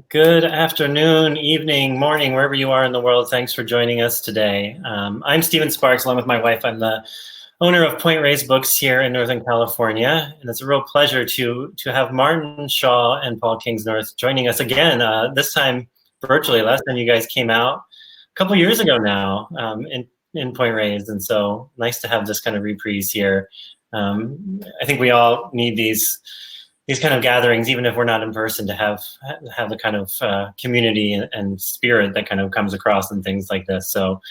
Good afternoon, evening, morning, wherever you are in the world. Thanks for joining us today. I'm Stephen Sparks, along with my wife. I'm the owner of Point Reyes Books here in Northern California, and it's a real pleasure to have Martin Shaw and Paul Kingsnorth joining us again, this time virtually. Last time you guys came out a couple years ago now in Point Reyes, and so nice to have this kind of reprise here. I think we all need these kind of gatherings, even if we're not in person, to have the kind of community and spirit that kind of comes across in things like this. So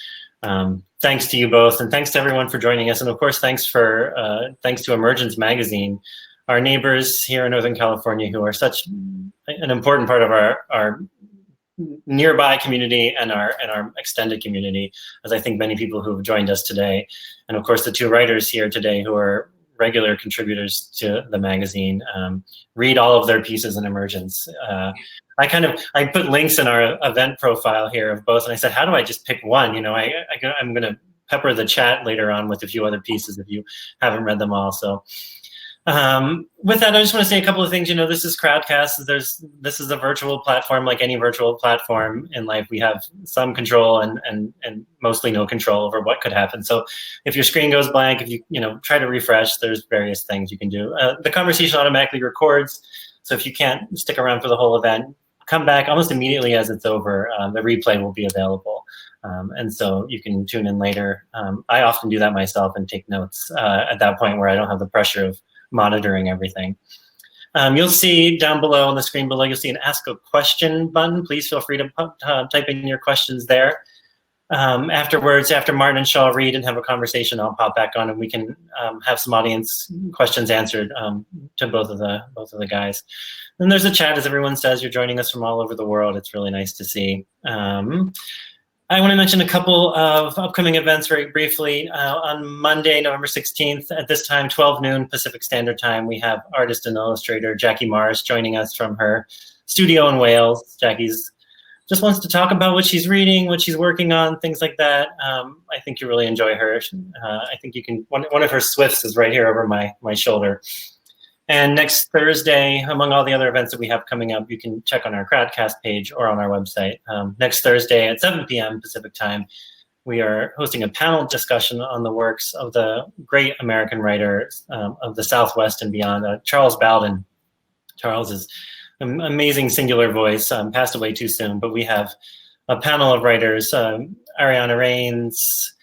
thanks to you both, and thanks to everyone for joining us. And of course, thanks to Emergence Magazine, our neighbors here in Northern California, who are such an important part of our nearby community and our extended community, as I think many people who have joined us today. And of course, the two writers here today who are regular contributors to the magazine. Read all of their pieces in Emergence. I put links in our event profile here of both, and I said, how do I just pick one? You know, I'm going to pepper the chat later on with a few other pieces if you haven't read them all. So with that, I just want to say a couple of things. You know, this is Crowdcast. This is a virtual platform. Like any virtual platform in life, we have some control and mostly no control over what could happen. So if your screen goes blank, if you try to refresh, there's various things you can do. The conversation automatically records. So if you can't stick around for the whole event, come back almost immediately as it's over. The replay will be available. And so you can tune in later. I often do that myself and take notes at that point where I don't have the pressure of monitoring everything. You'll see down below on the screen below, you'll see an Ask a Question button. Please feel free to type in your questions there. Afterwards, after Martin and Shaw read and have a conversation, I'll pop back on and we can have some audience questions answered to both of the guys. Then there's a chat, as everyone says. You're joining us from all over the world. It's really nice to see. I want to mention a couple of upcoming events very briefly. On Monday, November 16th, at this time, 12 noon Pacific Standard Time, we have artist and illustrator Jackie Mars joining us from her studio in Wales. Jackie's just wants to talk about what she's reading, what she's working on, things like that. I think you really enjoy her. I think you can. One of her Swifts is right here over my shoulder. And next Thursday, among all the other events that we have coming up, you can check on our Crowdcast page or on our website. Next Thursday at 7 p.m. Pacific time, we are hosting a panel discussion on the works of the great American writer of the Southwest and beyond, Charles Bowden. Charles is an amazing singular voice, passed away too soon, but we have a panel of writers, Ariana Reins,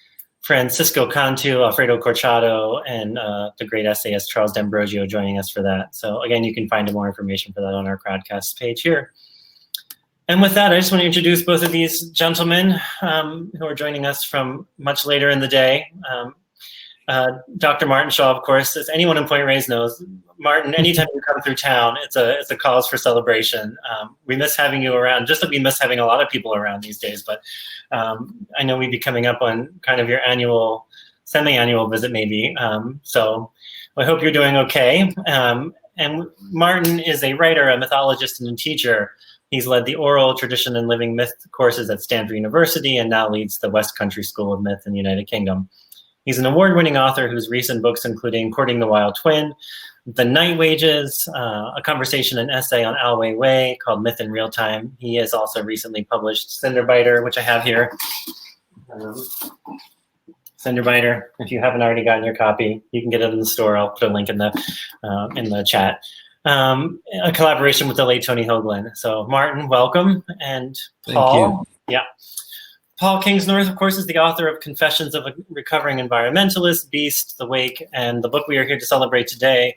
Francisco Cantu, Alfredo Corchado, and the great essayist Charles D'Ambrosio joining us for that. So again, you can find more information for that on our Crowdcast page here. And with that, I just want to introduce both of these gentlemen who are joining us from much later in the day. Dr. Martin Shaw, of course, as anyone in Point Reyes knows, Martin, anytime you come through town, it's a cause for celebration. We miss having you around, just like we miss having a lot of people around these days. But I know we'd be coming up on kind of your annual, semi-annual visit maybe. So I hope you're doing okay. And Martin is a writer, a mythologist, and a teacher. He's led the oral tradition and living myth courses at Stanford University and now leads the West Country School of Myth in the United Kingdom. He's an award-winning author whose recent books including Courting the Wild Twin, The Night Wages, a conversation and essay on Al Weiwei called Myth in Real Time. He has also recently published Cinderbiter, which I have here. Cinderbiter, if you haven't already gotten your copy, you can get it in the store. I'll put a link in the chat. A collaboration with the late Tony Hoagland. So Martin, welcome. And Paul. Thank you. Yeah. Paul Kingsnorth, of course, is the author of Confessions of a Recovering Environmentalist, Beast, The Wake, and the book we are here to celebrate today,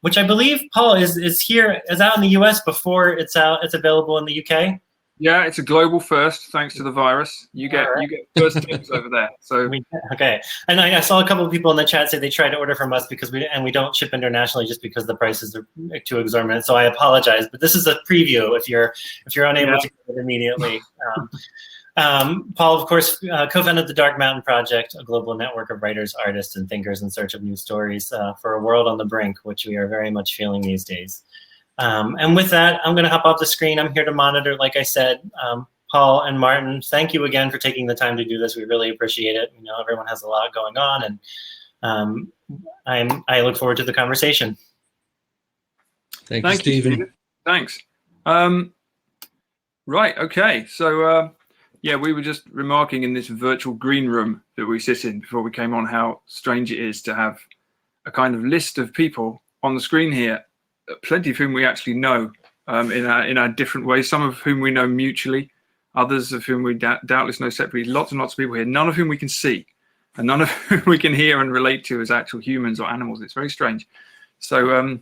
which I believe, Paul, is out in the US before it's available in the UK. Yeah, it's a global first, thanks to the virus. You get first dibs over there. So okay, and I saw a couple of people in the chat say they tried to order from us because we don't ship internationally just because the prices are too exorbitant. So I apologize, but this is a preview if you're unable to get it immediately. Paul, of course, co-founded the Dark Mountain Project, a global network of writers, artists, and thinkers in search of new stories for a world on the brink, which we are very much feeling these days. And with that, I'm going to hop off the screen. I'm here to monitor, like I said. Paul and Martin, thank you again for taking the time to do this. We really appreciate it. We know everyone has a lot going on, and I look forward to the conversation. Thank you, Stephen. Thanks. Right. Okay. So, yeah, we were just remarking in this virtual green room that we sit in before we came on how strange it is to have a kind of list of people on the screen here, plenty of whom we actually know in our different ways. Some of whom we know mutually, others of whom we doubtless know separately. Lots and lots of people here, none of whom we can see, and none of whom we can hear and relate to as actual humans or animals. It's very strange. So,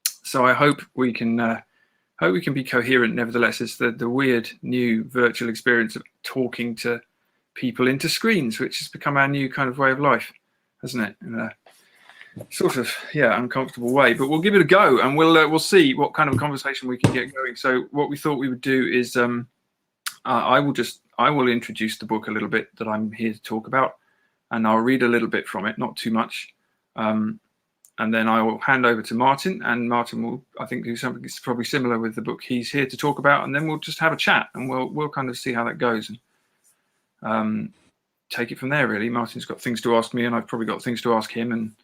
so I hope we can. Hope we can be coherent. Nevertheless, it's the weird new virtual experience of talking to people into screens, which has become our new kind of way of life, hasn't it? In a sort of uncomfortable way. But we'll give it a go, and we'll see what kind of conversation we can get going. So what we thought we would do is I will introduce the book a little bit that I'm here to talk about, and I'll read a little bit from it, not too much. And then I will hand over to Martin, and Martin will, I think, do something that's probably similar with the book he's here to talk about, and then we'll just have a chat, and we'll kind of see how that goes, and take it from there. Really, Martin's got things to ask me, and I've probably got things to ask him, and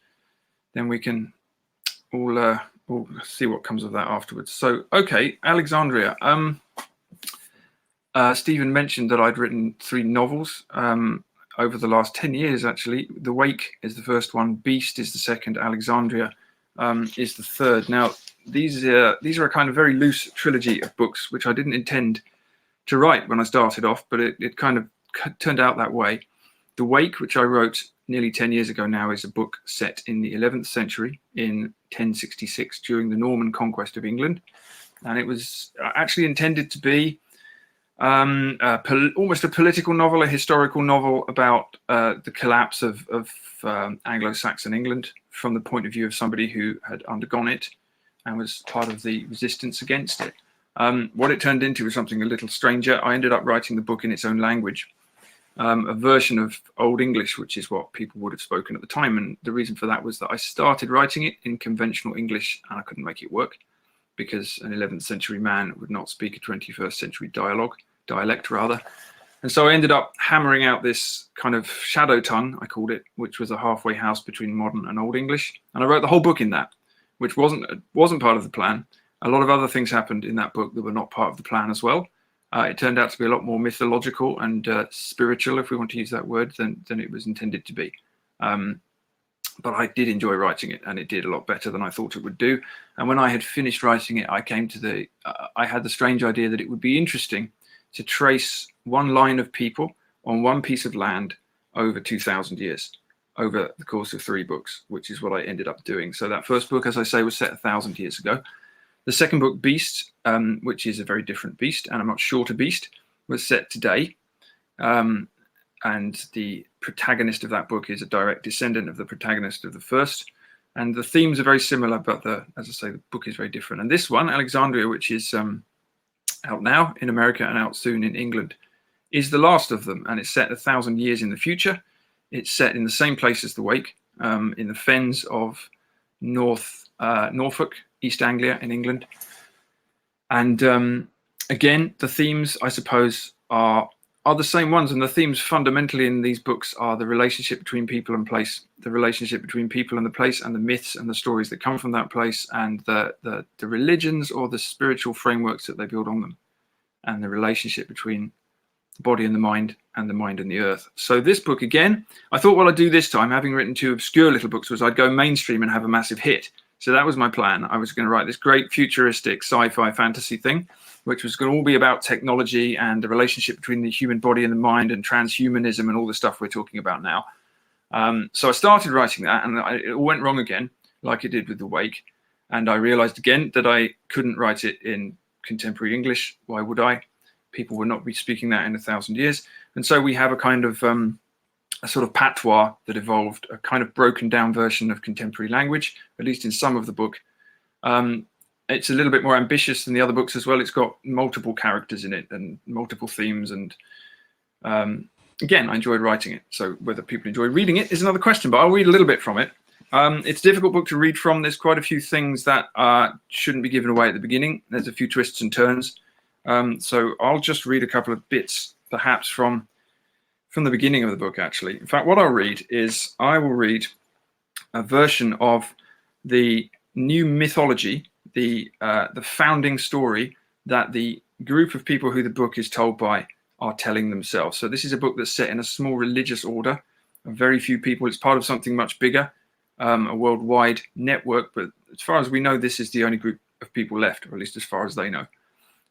then we can all see what comes of that afterwards. So, okay, Alexandria. Stephen mentioned that I'd written 3 novels. Over the last 10 years, actually. The Wake is the first one, Beast is the second, Alexandria is the third. Now, these are a kind of very loose trilogy of books, which I didn't intend to write when I started off, but it kind of turned out that way. The Wake, which I wrote nearly 10 years ago now, is a book set in the 11th century in 1066 during the Norman conquest of England. And it was actually intended to be almost a political novel, a historical novel about the collapse of Anglo-Saxon England from the point of view of somebody who had undergone it and was part of the resistance against it. What it turned into was something a little stranger. I ended up writing the book in its own language, a version of Old English, which is what people would have spoken at the time. And the reason for that was that I started writing it in conventional English and I couldn't make it work, because an 11th century man would not speak a 21st century dialect rather. And so I ended up hammering out this kind of shadow tongue, I called it, which was a halfway house between modern and Old English. And I wrote the whole book in that, which wasn't part of the plan. A lot of other things happened in that book that were not part of the plan as well. It turned out to be a lot more mythological and spiritual, if we want to use that word, than it was intended to be. But I did enjoy writing it, and it did a lot better than I thought it would do. And when I had finished writing it, I came to I had the strange idea that it would be interesting to trace one line of people on one piece of land over 2,000 years, over the course of 3 books, which is what I ended up doing. So that first book, as I say, was set 1,000 years ago. The second book, Beast, which is a very different beast and a much shorter beast, was set today. And the protagonist of that book is a direct descendant of the protagonist of the first. And the themes are very similar, but as I say, the book is very different. And this one, Alexandria, which is out now in America and out soon in England, is the last of them. And it's set 1,000 years in the future. It's set in the same place as The Wake, in the fens of Norfolk, East Anglia in England. And again, the themes, I suppose, are the same ones, and the themes fundamentally in these books are the relationship between people and place, the relationship between people and the place, and the myths and the stories that come from that place, and the religions or the spiritual frameworks that they build on them, and the relationship between the body and the mind and the earth. So this book, again, I thought what I'd do this time, having written 2 obscure little books, was I'd go mainstream and have a massive hit. So that was my plan. I was going to write this great futuristic sci-fi fantasy thing, which was going to all be about technology and the relationship between the human body and the mind and transhumanism and all the stuff we're talking about now. So I started writing that, and it all went wrong again, like it did with The Wake. And I realized again that I couldn't write it in contemporary English. Why would I? People would not be speaking that in 1,000 years. And so we have a kind of a sort of patois that evolved, a kind of broken down version of contemporary language, at least in some of the book. It's a little bit more ambitious than the other books as well. It's got multiple characters in it and multiple themes. And again, I enjoyed writing it. So whether people enjoy reading it is another question, but I'll read a little bit from it. It's a difficult book to read from. There's quite a few things that shouldn't be given away at the beginning. There's a few twists and turns. So I'll just read a couple of bits, perhaps from the beginning of the book, actually. In fact, what I'll read is I will read a version of the new mythology, the founding story that the The group of people who the book is told by are telling themselves. So this is a book that's set in a small religious order of very few people. It's part of something much bigger, a worldwide network. But as far as we know, this is the only group of people left, or at least as far as they know.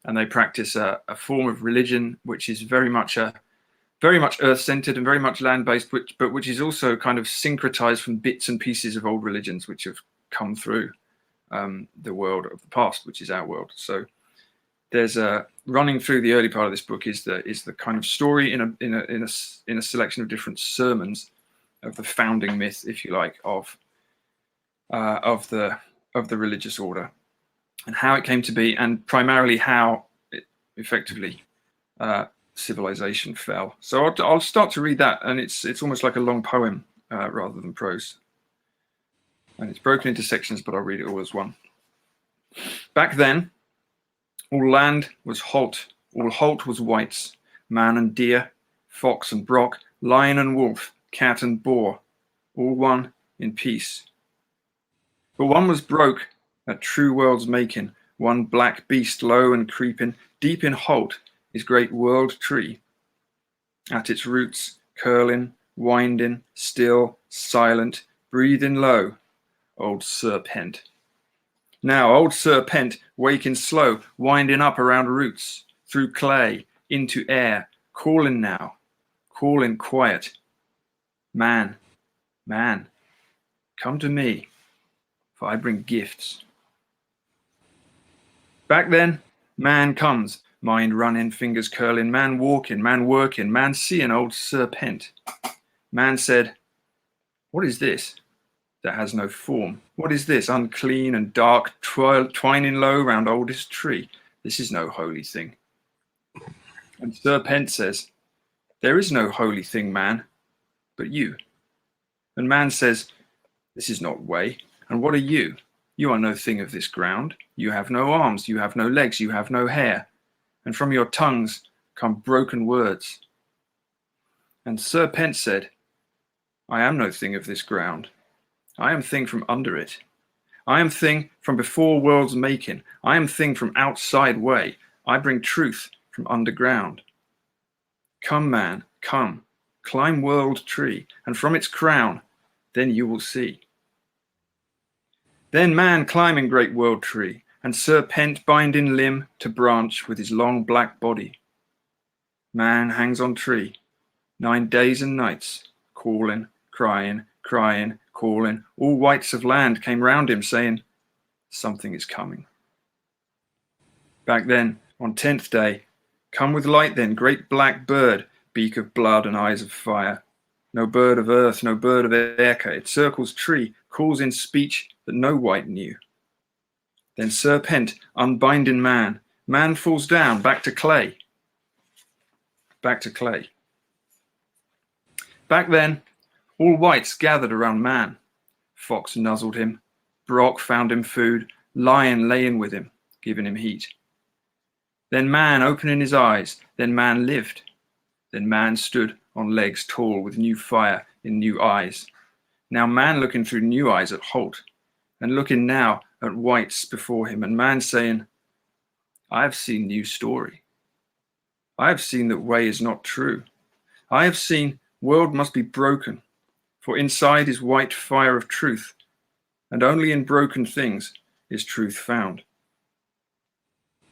And they practice a form of religion which is very much earth-centered and very much land-based, but which is also kind of syncretized from bits and pieces of old religions which have come through the world of the past, which is our world. So there's running through the early part of this book is the kind of story in a selection of different sermons of the founding myth, if you like, of the religious order and how it came to be, and primarily how it effectively civilization fell. So I'll start to read that, and it's almost like a long poem rather than prose, and it's broken into sections, but I'll read it all as one. Back then, all land was halt, all halt was whites, man and deer, fox and brock, lion and wolf, cat and boar, all one in peace. But one was broke at true world's making, one black beast low and creeping, deep in halt is great world tree. At its roots, curling, winding, still, silent, breathing low, old Serpent. Now old Serpent waking slow, winding up around roots, through clay, into air, calling now, calling quiet. Man, man, come to me, for I bring gifts. Back then, man comes, mind running, fingers curling, man walking, man working, man seeing old Serpent. Man said, what is this that has no form? What is this unclean and dark, twining low round oldest tree? This is no holy thing. And Serpent says, there is no holy thing, man, but you. And man says, this is not way. And what are you? You are no thing of this ground. You have no arms, you have no legs, you have no hair. And from your tongues come broken words. And Serpent said, I am no thing of this ground. I am thing from under it. I am thing from before world's making. I am thing from outside way. I bring truth from underground. Come, man, come, climb world tree, and from its crown, then you will see. Then man climbing great world tree, and Serpent binding limb to branch with his long black body. Man hangs on tree, 9 days and nights, calling, crying, crying, calling. All whites of land came round him, saying, something is coming. Back then, on 10th day, come with light then, great black bird, beak of blood and eyes of fire. No bird of earth, no bird of air, it circles tree, calls in speech that no white knew. Then Serpent unbinding man, man falls down, back to clay. Back to clay. Back then, all whites gathered around man. Fox nuzzled him, Brock found him food, lion lay in with him, giving him heat. Then man opening his eyes, then man lived. Then man stood on legs tall with new fire in new eyes. Now man looking through new eyes at Holt, and looking now at whites before him, and man saying, I have seen new story. I have seen that way is not true. I have seen world must be broken, for inside is white fire of truth, and only in broken things is truth found.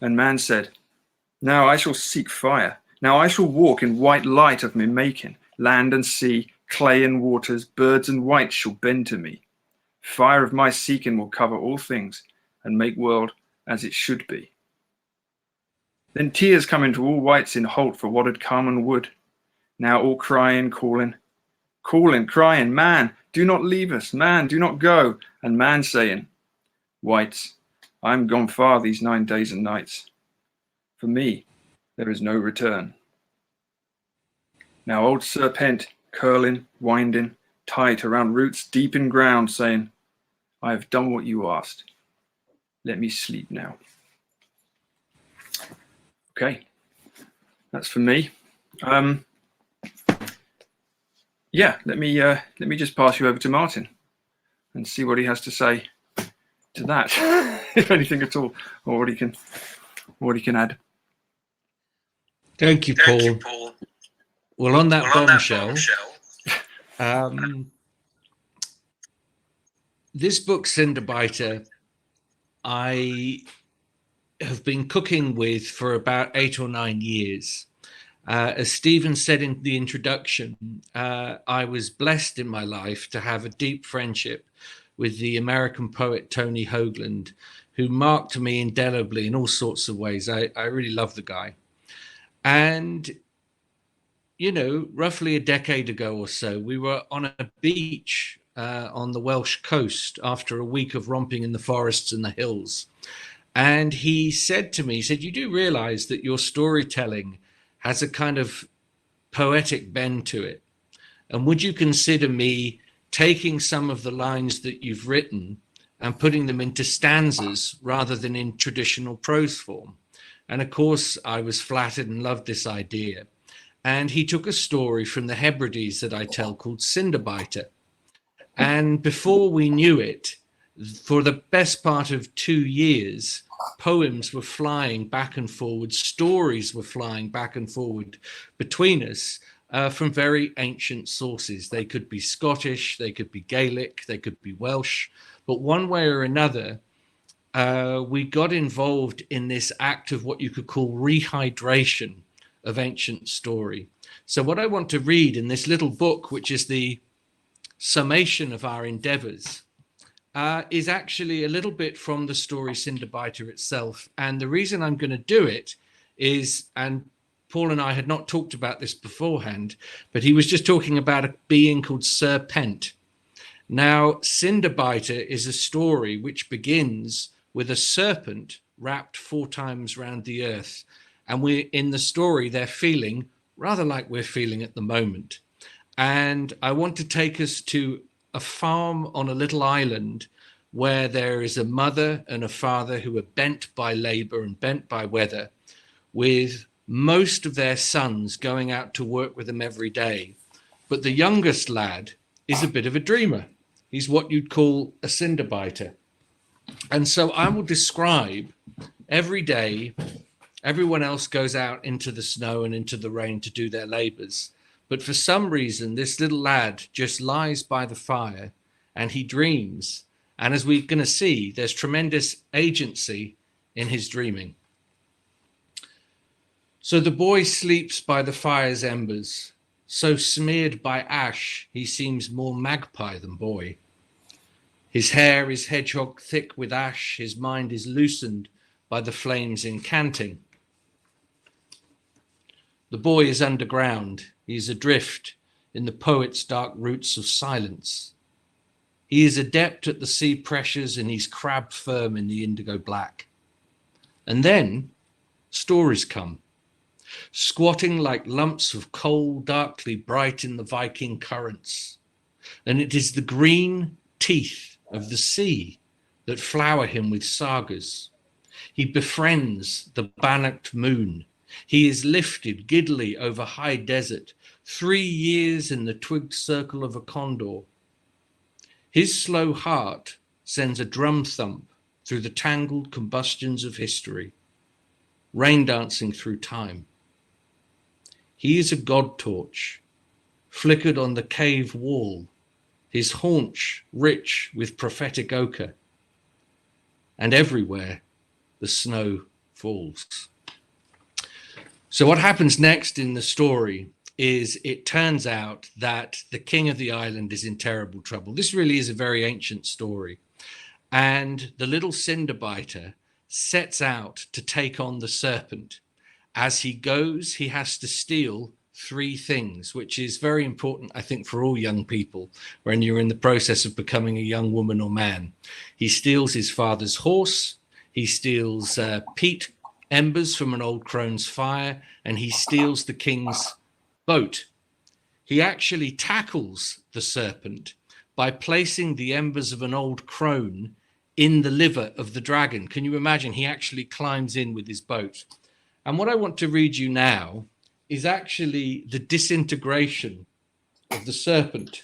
And man said, now I shall seek fire. Now I shall walk in white light of me making. Land and sea, clay and waters, birds and whites shall bend to me. Fire of my seeking will cover all things and make world as it should be. Then tears come into all whites in Holt for what had come and would. Now all crying, calling, calling, crying, man, do not leave us, man, do not go. And man saying, whites, I am gone far these 9 days and nights. For me, there is no return. Now old Serpent, curling, winding, tight around roots deep in ground, saying, I have done what you asked. Let me sleep now. Okay, that's for me. Yeah, let me just pass you over to Martin and see what he has to say to that, if anything at all, or what he can add. Thank you, Paul. Well, on that bombshell, this book, Cinderbiter, I have been cooking with for about 8 or 9 years. As Stephen said in the introduction, I was blessed in my life to have a deep friendship with the American poet Tony Hoagland, who marked me indelibly in all sorts of ways. I really love the guy. And, you know, roughly a decade ago or so, we were on a beach on the Welsh coast after a week of romping in the forests and the hills. And he said to me, he said, you do realize that your storytelling has a kind of poetic bend to it. And would you consider me taking some of the lines that you've written and putting them into stanzas rather than in traditional prose form? And of course, I was flattered and loved this idea. And he took a story from the Hebrides that I tell called Cinderbiter. And before we knew it, for the best part of 2 years, poems were flying back and forward, stories were flying back and forward between us from very ancient sources. They could be Scottish, they could be Gaelic, they could be Welsh, but one way or another, we got involved in this act of what you could call rehydration of ancient story. So what I want to read in this little book, which is the summation of our endeavors, is actually a little bit from the story Cinderbiter itself. And the reason I'm going to do it is, and Paul and I had not talked about this beforehand, but he was just talking about a being called Serpent. Now, Cinderbiter is a story which begins with a serpent wrapped 4 times round the earth. And we're in the story, they're feeling rather like we're feeling at the moment. And I want to take us to a farm on a little island where there is a mother and a father who are bent by labor and bent by weather, with most of their sons going out to work with them every day. But the youngest lad is a bit of a dreamer. He's what you'd call a Cinderbiter. And so I will describe every day, everyone else goes out into the snow and into the rain to do their labors. But for some reason, this little lad just lies by the fire and he dreams. And as we're going to see, there's tremendous agency in his dreaming. So the boy sleeps by the fire's embers. So smeared by ash, he seems more magpie than boy. His hair is hedgehog thick with ash. His mind is loosened by the flames incanting. The boy is underground. He is adrift in the poet's dark roots of silence. He is adept at the sea pressures and he's crab firm in the indigo black. And then stories come, squatting like lumps of coal darkly bright in the Viking currents. And it is the green teeth of the sea that flower him with sagas. He befriends the bannocked moon. He is lifted giddily over high desert, 3 years in the twigged circle of a condor. His slow heart sends a drum thump through the tangled combustions of history, rain dancing through time. He is a god torch, flickered on the cave wall, his haunch rich with prophetic ochre, and everywhere the snow falls. So what happens next in the story is it turns out that the king of the island is in terrible trouble. This really is a very ancient story. And the little Cinderbiter sets out to take on the serpent. As he goes, he has to steal 3 things, which is very important, I think, for all young people when you're in the process of becoming a young woman or man. He steals his father's horse, he steals peat embers from an old crone's fire, and he steals the king's boat. He actually tackles the serpent by placing the embers of an old crone in the liver of the dragon. Can you imagine? He actually climbs in with his boat. And what I want to read you now is actually the disintegration of the serpent,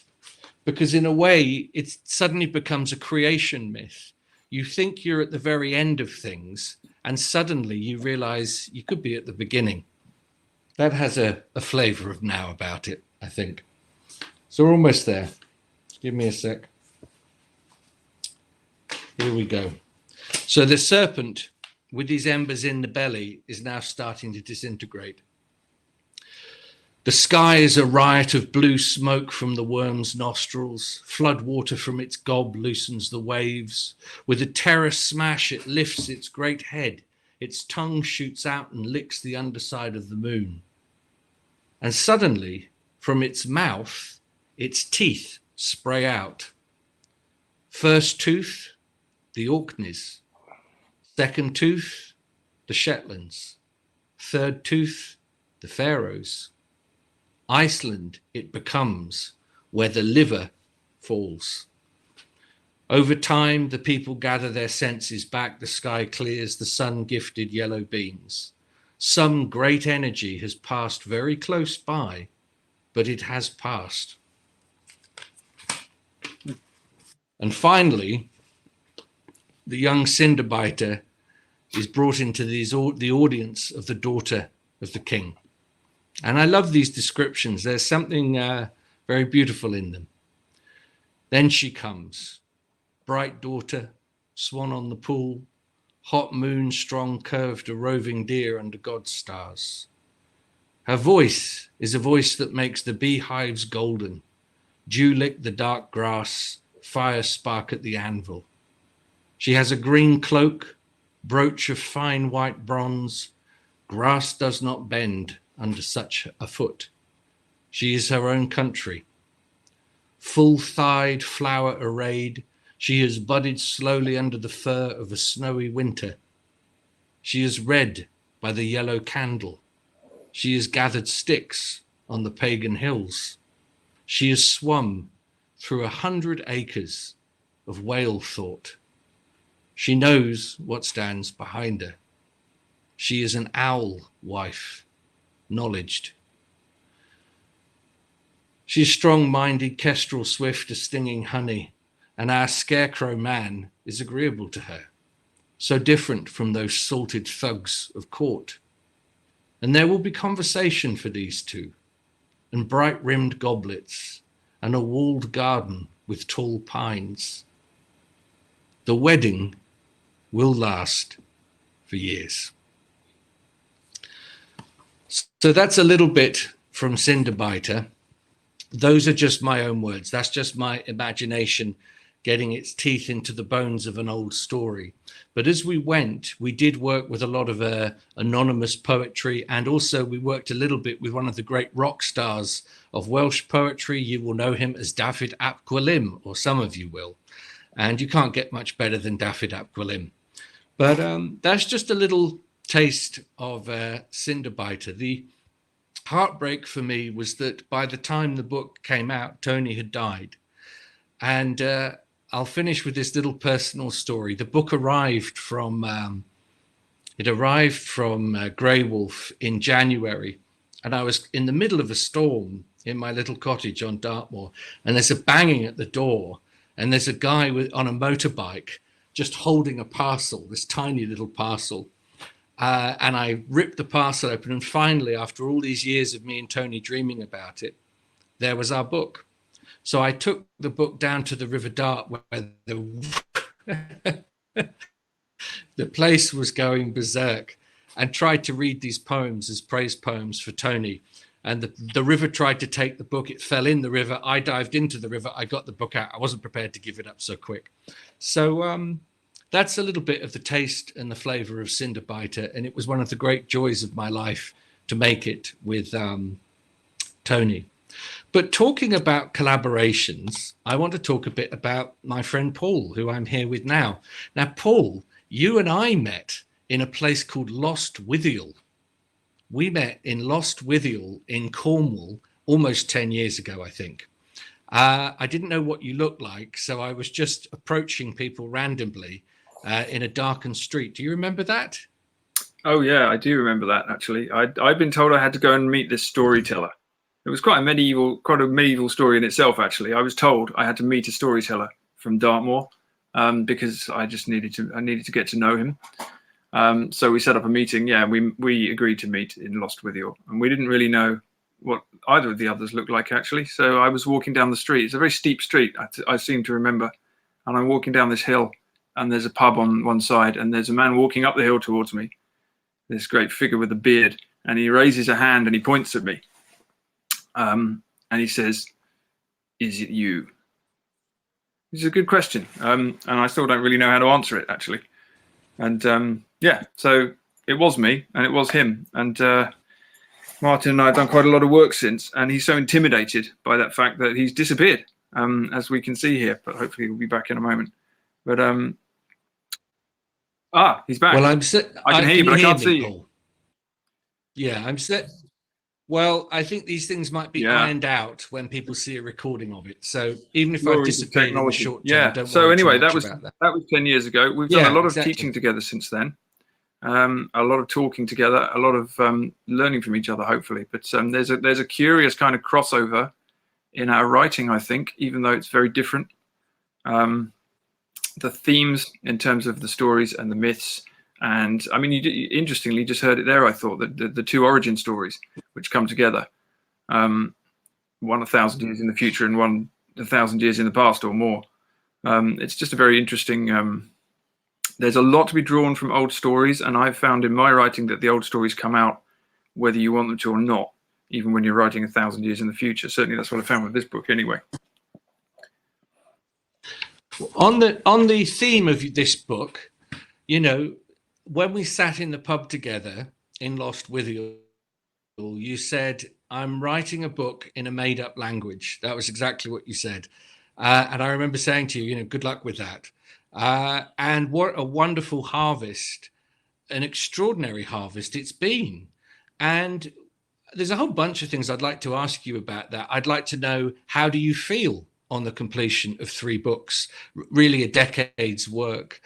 because in a way it suddenly becomes a creation myth. You think you're at the very end of things, and suddenly you realize you could be at the beginning. That has a flavor of now about it, I think. So we're almost there. Give me a sec. Here we go. So the serpent, with his embers in the belly, is now starting to disintegrate. The sky is a riot of blue smoke from the worm's nostrils. Flood water from its gob loosens the waves. With a terror smash, it lifts its great head. Its tongue shoots out and licks the underside of the moon. And suddenly, from its mouth, its teeth spray out. First tooth, the Orkneys. Second tooth, the Shetlands. Third tooth, the Faroes. Iceland it becomes, where the liver falls. Over time, the people gather their senses back. The sky clears, the sun gifted yellow beams. Some great energy has passed very close by, but it has passed. And finally, the young Cinderbiter is brought into the audience of the daughter of the king. And I love these descriptions. There's something very beautiful in them. Then she comes, bright daughter, swan on the pool, hot moon, strong curved, a roving deer under God's stars. Her voice is a voice that makes the beehives golden, dew lick the dark grass, fire spark at the anvil. She has a green cloak, brooch of fine white bronze. Grass does not bend under such a foot. She is her own country. Full-thighed, flower arrayed, she has budded slowly under the fur of a snowy winter. She is red by the yellow candle. She has gathered sticks on the pagan hills. She has swum through 100 acres of whale thought. She knows what stands behind her. She is an owl wife, knowledged. She is strong-minded, kestrel swift as stinging honey, and our scarecrow man is agreeable to her, so different from those salted thugs of court. And there will be conversation for these two, and bright-rimmed goblets, and a walled garden with tall pines. The wedding will last for years. So that's a little bit from Cinderbiter. Those are just my own words. That's just my imagination getting its teeth into the bones of an old story. But as we went, we did work with a lot of anonymous poetry, and also we worked a little bit with one of the great rock stars of Welsh poetry. You will know him as Dafydd ap Gwilym, or some of you will. And you can't get much better than Dafydd ap Gwilym. But that's just a little taste of Cinderbiter. The heartbreak for me was that by the time the book came out, Tony had died. And I'll finish with this little personal story. The book arrived from Graywolf in January, and I was in the middle of a storm in my little cottage on Dartmoor, and there's a banging at the door, and there's a guy on a motorbike just holding a parcel, this tiny little parcel. And I ripped the parcel open, and finally, after all these years of me and Tony dreaming about it, there was our book. So I took the book down to the River Dart, where the place was going berserk, and tried to read these poems as praise poems for Tony. And the river tried to take the book. It fell in the river. I dived into the river. I got the book out. I wasn't prepared to give it up so quick. So that's a little bit of the taste and the flavor of Cinderbiter. And it was one of the great joys of my life to make it with Tony. But talking about collaborations, I want to talk a bit about my friend Paul, who I'm here with now. Now, Paul, you and I met in a place called Lost Withiel. We met in Lost Withiel in Cornwall almost 10 years ago, I think. I didn't know what you looked like, so I was just approaching people randomly in a darkened street. Do you remember that? Oh, yeah, I do remember that, actually. I'd been told I had to go and meet this storyteller. It was quite a medieval story in itself, actually. I was told I had to meet a storyteller from Dartmoor because I needed to get to know him. So we set up a meeting. Yeah, we agreed to meet in Lost Withiel, and we didn't really know what either of the others looked like, actually. So I was walking down the street. It's a very steep street, I seem to remember. And I'm walking down this hill, and there's a pub on one side, and there's a man walking up the hill towards me, this great figure with a beard, and he raises a hand and he points at me. And he says, "Is it you?" It's a good question. And I still don't really know how to answer it, actually. And yeah, so it was me and it was him. And Martin and I have done quite a lot of work since, and he's so intimidated by that fact that he's disappeared, as we can see here, but hopefully he'll be back in a moment. But he's back. Well, I can hear you, but I can't see you. Yeah, I'm set. Well, I think these things might be ironed out when people see a recording of it. So even if I disappear in the short term, don't so worry anyway, too much that about was 10 years ago. We've done a lot of teaching together since then. A lot of talking together, a lot of learning from each other, hopefully. But there's a curious kind of crossover in our writing, I think, even though it's very different. The themes in terms of the stories and the myths. And I mean, interestingly, you just heard it there. I thought that the two origin stories, which come together, one 1,000 years in the future and one 1,000 years in the past or more. It's just a very interesting. There's a lot to be drawn from old stories, and I've found in my writing that the old stories come out whether you want them to or not, even when you're writing 1,000 years in the future. Certainly, that's what I found with this book, anyway. On the theme of this book, you know, when we sat in the pub together in Lost Withiel, you said, "I'm writing a book in a made-up language." That was exactly what you said. And I remember saying to you, you know, good luck with that. And what a wonderful harvest, an extraordinary harvest it's been. And there's a whole bunch of things I'd like to ask you about that. I'd like to know, how do you feel on the completion of 3 books, really a decade's work?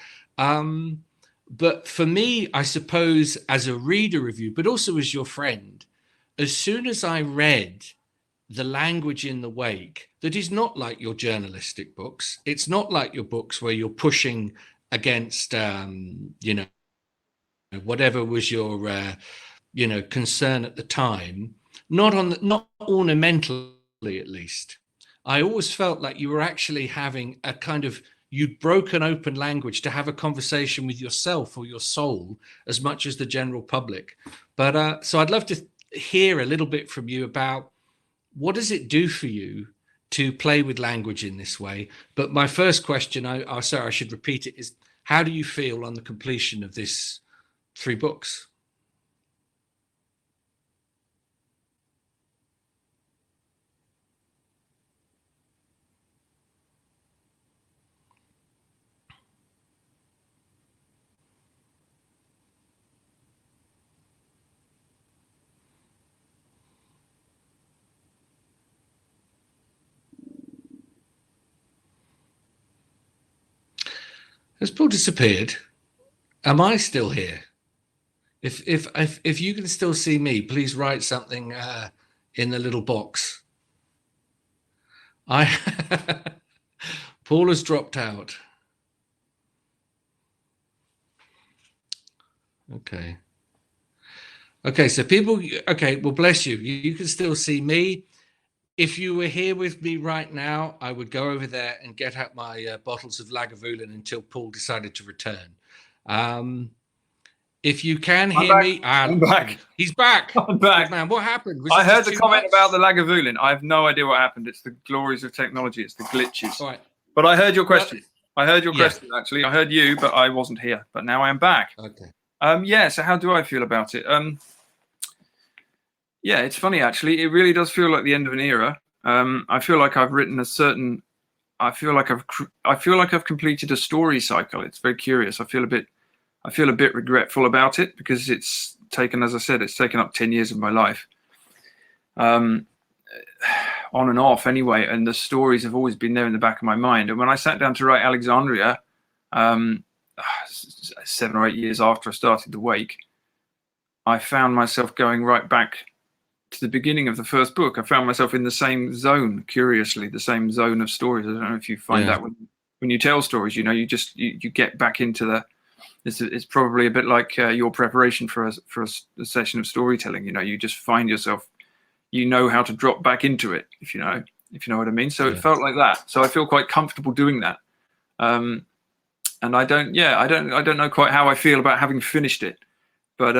But for me, I suppose, as a reader of you, but also as your friend, as soon as I read the language in the wake, that is not like your journalistic books. It's not like your books where you're pushing against, you know, whatever was your, you know, concern at the time. Not ornamentally, at least. I always felt like you were actually having a kind of, you'd broken open language to have a conversation with yourself or your soul as much as the general public. But so I'd love to hear a little bit from you about, what does it do for you to play with language in this way? But my first question, sorry, I should repeat it, is how do you feel on the completion of this 3 books? Has Paul disappeared? Am I still here? If you can still see me, please write something in the little box. Paul has dropped out. Okay. Okay, so people, okay, well, bless you. You can still see me. If you were here with me right now, I would go over there and get out my bottles of Lagavulin until Paul decided to return. If you can hear me, I'm back. He's back. I'm back. Man, what happened? I heard the comment about the Lagavulin. I have no idea what happened. It's the glories of technology. It's the glitches. All right. But I heard your question. I heard your question, actually. I heard you, but I wasn't here. But now I am back. Okay. Yeah, so how do I feel about it? Yeah, it's funny, actually. It really does feel like the end of an era. I feel like I've written a certain... I feel like I've completed a story cycle. It's very curious. I feel a bit regretful about it because it's taken, as I said, it's taken up 10 years of my life. On and off anyway, and the stories have always been there in the back of my mind. And when I sat down to write Alexandria, 7 or 8 years after I started The Wake, I found myself going right back to the beginning of the first book. I found myself in the same zone, curiously, the same zone of stories. I don't know if you find that when you tell stories, you know, you get back into It's probably a bit like your preparation for a session of storytelling. You know, you just find yourself, you know how to drop back into it, if you know what I mean. So it felt like that. So I feel quite comfortable doing that. And I don't know quite how I feel about having finished it, but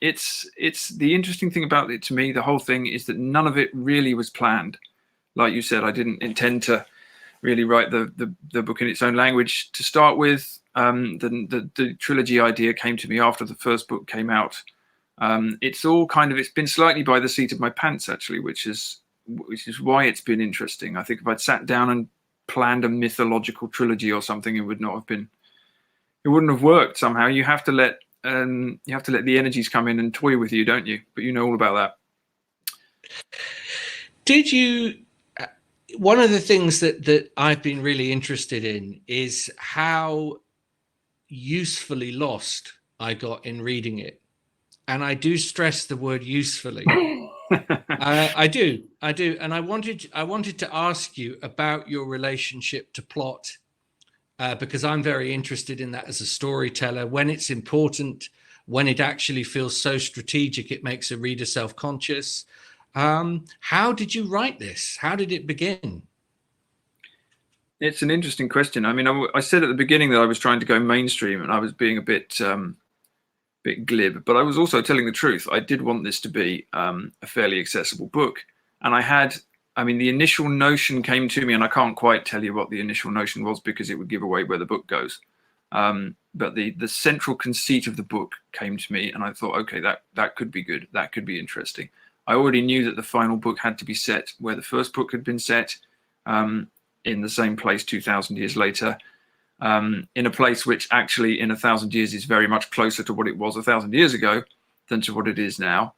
it's the interesting thing about it to me. The whole thing is that none of it really was planned. Like you said, I didn't intend to really write the book in its own language to start with. The trilogy idea came to me after the first book came out. It's been slightly by the seat of my pants, actually, which is why it's been interesting. I think if I'd sat down and planned a mythological trilogy or something, it wouldn't have worked somehow. You have to let the energies come in and toy with you, don't you? But you know all about that. Did you? One of the things that I've been really interested in is how usefully lost I got in reading it. And I do stress the word usefully. I do. And I wanted to ask you about your relationship to plot, because I'm very interested in that as a storyteller, when it's important, when it actually feels so strategic, it makes a reader self-conscious. How did you write this? How did it begin? It's an interesting question. I mean, I said at the beginning that I was trying to go mainstream and I was being a bit glib, but I was also telling the truth. I did want this to be a fairly accessible book. And the initial notion came to me, and I can't quite tell you what the initial notion was because it would give away where the book goes. But the central conceit of the book came to me, and I thought, okay, that could be good. That could be interesting. I already knew that the final book had to be set where the first book had been set, in the same place 2,000 years later, in a place which actually in 1,000 years is very much closer to what it was 1,000 years ago than to what it is now.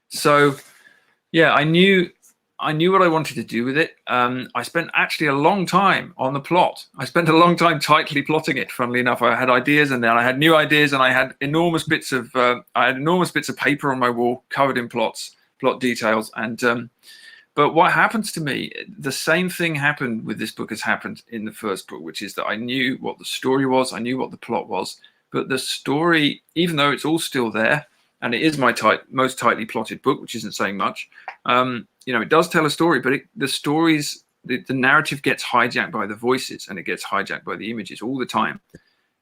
So yeah, I knew what I wanted to do with it. I spent actually a long time on the plot. I spent a long time tightly plotting it. Funnily enough, I had ideas, and then I had new ideas, and I had enormous bits of paper on my wall covered in plot details. And but what happens to me, the same thing happened with this book as happened in the first book, which is that I knew what the story was, I knew what the plot was, but the story, even though it's all still there, and it is my most tightly plotted book, which isn't saying much, it does tell a story, but the narrative gets hijacked by the voices, and it gets hijacked by the images all the time.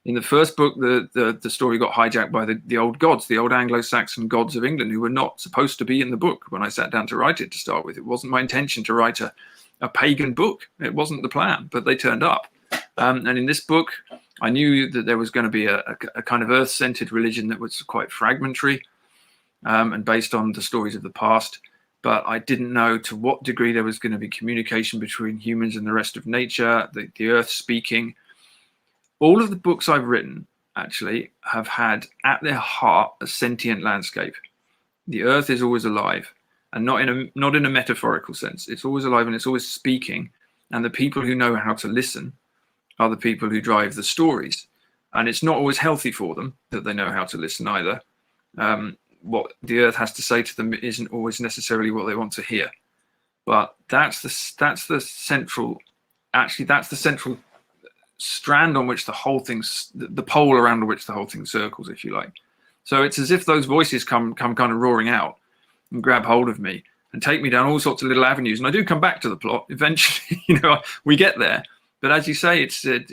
In the first book, the story got hijacked by the old gods, the old Anglo-Saxon gods of England, who were not supposed to be in the book when I sat down to write it to start with. It wasn't my intention to write a pagan book. It wasn't the plan, but they turned up. And in this book, I knew that there was going to be a kind of earth-centered religion that was quite fragmentary and based on the stories of the past. But I didn't know to what degree there was going to be communication between humans and the rest of nature, the earth speaking. All of the books I've written actually have had at their heart a sentient landscape. The earth is always alive, and not in a metaphorical sense. It's always alive and it's always speaking. And the people who know how to listen are the people who drive the stories. And it's not always healthy for them that they know how to listen either. What the earth has to say to them isn't always necessarily what they want to hear. But that's the central strand on which the whole thing's, the pole around which the whole thing circles, if you like. So it's as if those voices come kind of roaring out and grab hold of me and take me down all sorts of little avenues. And I do come back to the plot eventually. We get there. But as you say,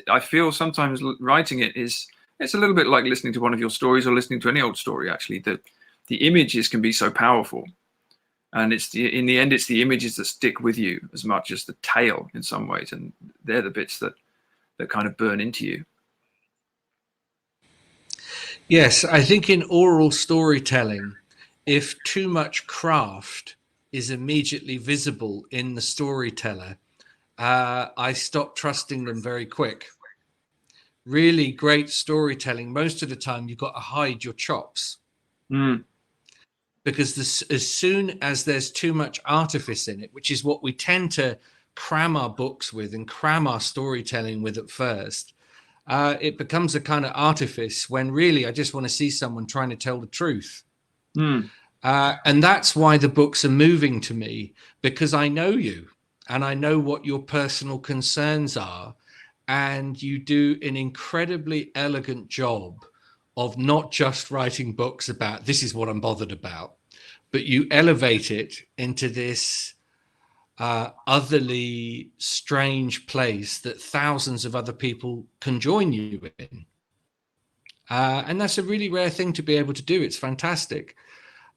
I feel sometimes writing it's a little bit like listening to one of your stories or listening to any old story. Actually, the images can be so powerful, and in the end it's the images that stick with you as much as the tale in some ways, and they're the bits that kind of burn into you. Yes, I think in oral storytelling, if too much craft is immediately visible in the storyteller, I stop trusting them very quick. Really great storytelling, most of the time you've got to hide your chops. Because as soon as there's too much artifice in it, which is what we tend to cram our books with and cram our storytelling with at first, it becomes a kind of artifice when really I just want to see someone trying to tell the truth. And that's why the books are moving to me, because I know you and I know what your personal concerns are. and you do an incredibly elegant job of not just writing books about this is what I'm bothered about, but you elevate it into this otherly strange place that thousands of other people can join you in. And that's a really rare thing to be able to do. It's fantastic.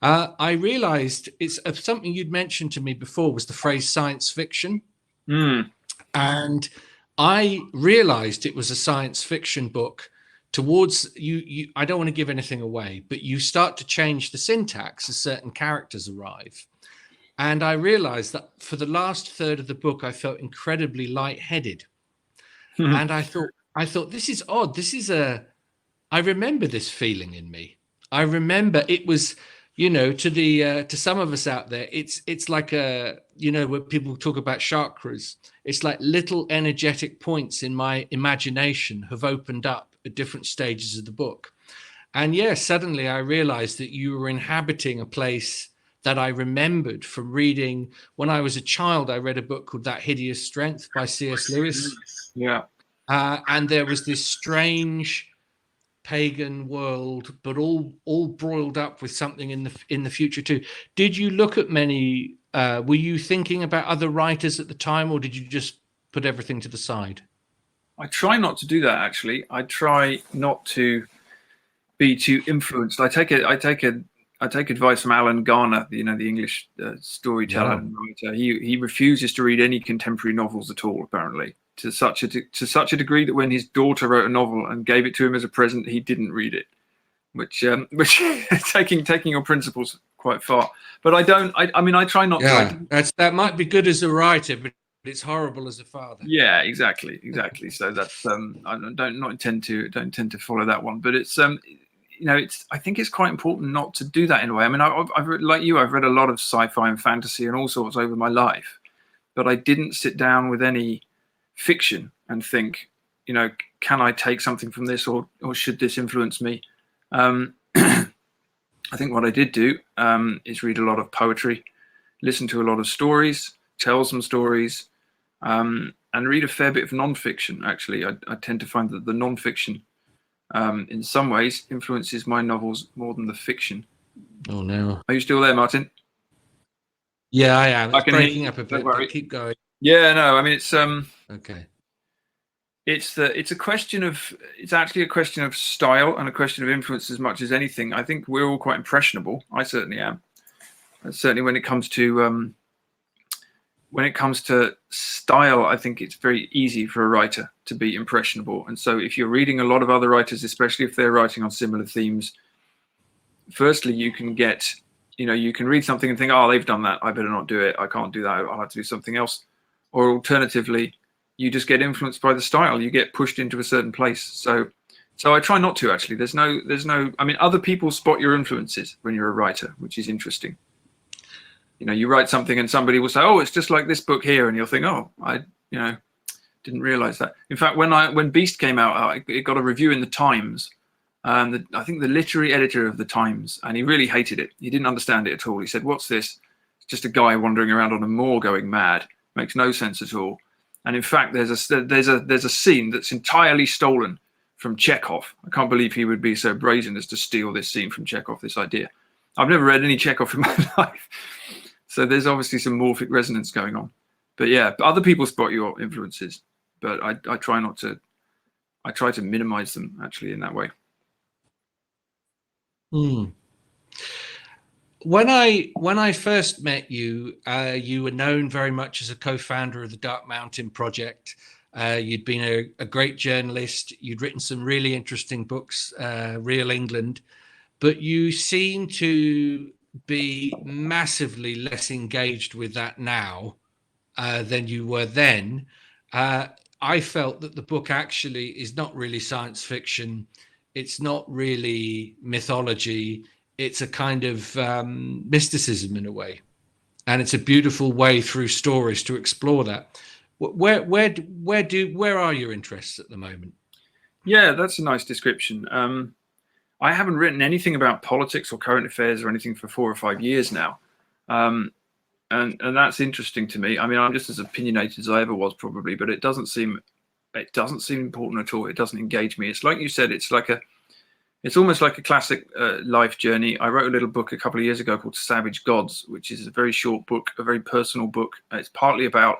I realized it's something you'd mentioned to me before was the phrase science fiction. And I realized it was a science fiction book towards you. I don't want to give anything away, but you start to change the syntax as certain characters arrive. And I realized that for the last third of the book, I felt incredibly lightheaded. And I thought, this is odd. I remember this feeling in me. I remember it was, to some of us out there, it's like when people talk about chakras, it's like little energetic points in my imagination have opened up at different stages of the book. And suddenly I realized that you were inhabiting a place that I remembered from reading. When I was a child, I read a book called That Hideous Strength by C.S. Lewis. Yeah. And there was this strange pagan world, but all broiled up with something in the future too. Did you look at many? Were you thinking about other writers at the time, or did you just put everything to the side? I try not to do that, actually. I try not to be too influenced. I take advice from Alan Garner, the English storyteller and writer. He refuses to read any contemporary novels at all, apparently, to such a degree that when his daughter wrote a novel and gave it to him as a present, he didn't read it, which taking your principles quite far. But I don't. I try not to. That might be good as a writer, but it's horrible as a father. Yeah, exactly. So that's I don't intend to follow that one. But it's I think it's quite important not to do that in a way. I mean, I've read, like you, I've read a lot of sci-fi and fantasy and all sorts over my life, but I didn't sit down with any fiction and think, can I take something from this, or should this influence me? I think what I did do is read a lot of poetry, listen to a lot of stories, tell some stories, and read a fair bit of non-fiction. Actually, I tend to find that the non-fiction in some ways influences my novels more than the fiction. Oh no. Are you still there, Martin? Yeah, I am. It's breaking up a bit, but keep going. Yeah, no, I mean, it's okay. It's actually a question of style and a question of influence as much as anything. I think we're all quite impressionable. I certainly am. And certainly when it comes to style, I think it's very easy for a writer to be impressionable. And so if you're reading a lot of other writers, especially if they're writing on similar themes, firstly, you can read something and think, oh, they've done that, I better not do it. I can't do that. I'll have to do something else. Or alternatively, you just get influenced by the style. You get pushed into a certain place. So I try not to, actually. There's no, I mean, other people spot your influences when you're a writer, which is interesting. You write something and somebody will say, oh, it's just like this book here. And you'll think, oh, I didn't realize that. In fact, when Beast came out, it got a review in the Times. I think the literary editor of the Times, and he really hated it. He didn't understand it at all. He said, what's this? It's just a guy wandering around on a moor going mad. Makes no sense at all. And in fact, there's a scene that's entirely stolen from Chekhov. I can't believe he would be so brazen as to steal this scene from Chekhov, this idea. I've never read any Chekhov in my life. So there's obviously some morphic resonance going on. But yeah, other people spot your influences, but I try not to. I try to minimize them, actually, in that way. When I first met you, you were known very much as a co-founder of the Dark Mountain Project. You'd been a great journalist. You'd written some really interesting books, Real England, but you seem to be massively less engaged with that now than you were then. I felt that the book actually is not really science fiction. It's not really mythology. It's a kind of mysticism in a way. And it's a beautiful way through stories to explore that. Where are your interests at the moment? Yeah, that's a nice description. I haven't written anything about politics or current affairs or anything for 4 or 5 years now. And that's interesting to me. I mean, I'm just as opinionated as I ever was, probably, but it doesn't seem it doesn't seem important at all. It doesn't engage me. It's like you said, it's almost like a classic life journey. I wrote a little book a couple of years ago called Savage Gods, which is a very short book, a very personal book. It's partly about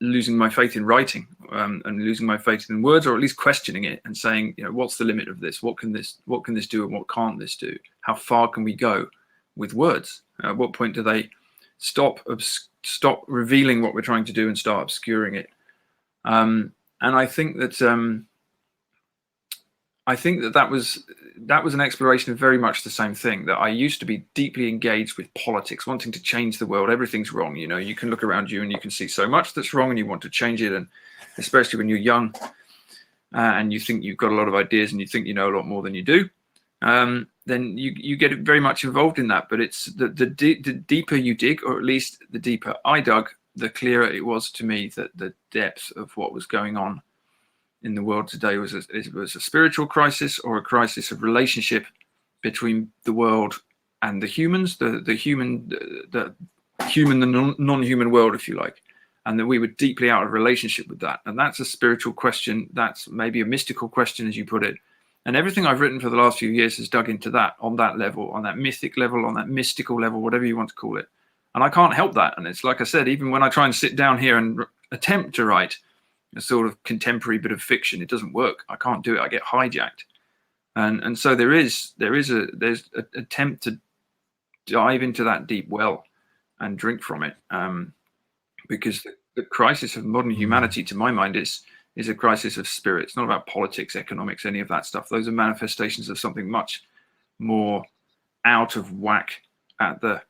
losing my faith in writing and losing my faith in words, or at least questioning it and saying, what's the limit of this? What can this do, and what can't this do? How far can we go with words? At what point do they stop revealing what we're trying to do and start obscuring it? And I think that that was an exploration of very much the same thing. That I used to be deeply engaged with politics, wanting to change the world. Everything's wrong. You can look around you and you can see so much that's wrong, and you want to change it. And especially when you're young and you think you've got a lot of ideas and you think you know a lot more than you do, then you get very much involved in that. But it's the deeper you dig, or at least the deeper I dug, the clearer it was to me that the depth of what was going on in the world today was a spiritual crisis, or a crisis of relationship between the world and the humans, the non-human world, if you like, and that we were deeply out of relationship with that. And that's a spiritual question. That's maybe a mystical question, as you put it. And everything I've written for the last few years has dug into that, on that level, on that mythic level, on that mystical level, whatever you want to call it. And I can't help that. And it's like I said, even when I try and sit down here and attempt to write a sort of contemporary bit of fiction, it doesn't work. I can't do it. I get hijacked. And so there's an attempt to dive into that deep well and drink from it. Because the crisis of modern humanity, to my mind, is a crisis of spirit. It's not about politics, economics, any of that stuff. Those are manifestations of something much more out of whack at the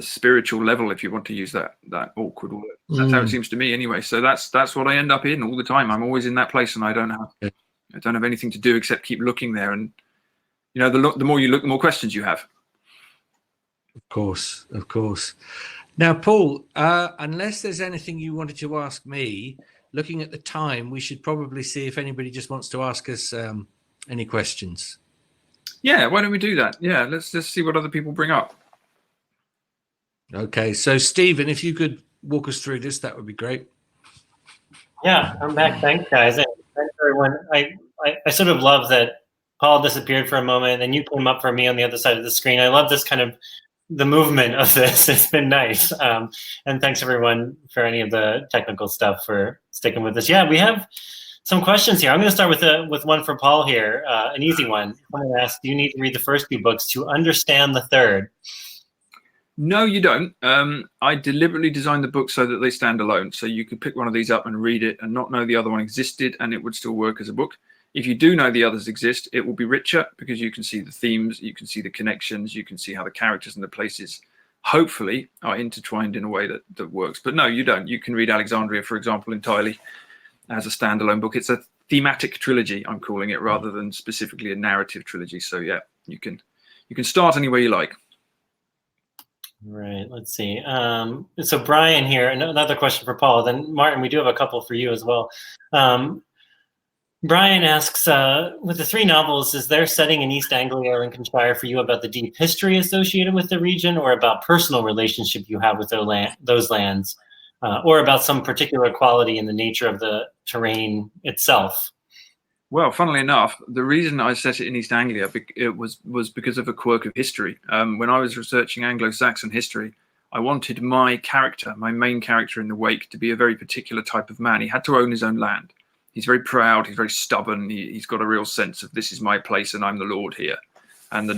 spiritual level, if you want to use that awkward word. That's how it seems to me anyway. So that's what I end up in all the time. I'm always in that place, and I don't have anything to do except keep looking there. And the more you look, the more questions you have. Of course. Now, Paul, unless there's anything you wanted to ask me, looking at the time, we should probably see if anybody just wants to ask us any questions. Yeah, why don't we do that? Yeah, let's just see what other people bring up. Okay, so Stephen, if you could walk us through this, that would be great. Yeah, I'm back. Thanks, guys. And thanks, everyone. I sort of love that Paul disappeared for a moment and you came up for me on the other side of the screen. I love this kind of the movement of this. It's been nice. And thanks, everyone, for any of the technical stuff for sticking with us. Yeah, we have some questions here. I'm going to start with one for Paul here, an easy one. Someone asked, do you need to read the first two books to understand the third? No, you don't. I deliberately designed the book so that they stand alone. So you could pick one of these up and read it and not know the other one existed, and it would still work as a book. If you do know the others exist, it will be richer because you can see the themes, you can see the connections, you can see how the characters and the places, hopefully, are intertwined in a way that works. But no, you don't. You can read Alexandria, for example, entirely as a standalone book. It's a thematic trilogy, I'm calling it, rather than specifically a narrative trilogy. So yeah, you can start anywhere you like. Right, let's see. So Brian here, another question for Paul. Then Martin, we do have a couple for you as well. Brian asks, with the three novels, is there setting in East Anglia or Lincolnshire for you about the deep history associated with the region, or about personal relationship you have with those lands, or about some particular quality in the nature of the terrain itself? Well, funnily enough, the reason I set it in East Anglia was because of a quirk of history. When I was researching Anglo-Saxon history, I wanted my main character in the Wake, to be a very particular type of man. He had to own his own land. He's very proud. He's very stubborn. He's got a real sense of, this is my place and I'm the Lord here. And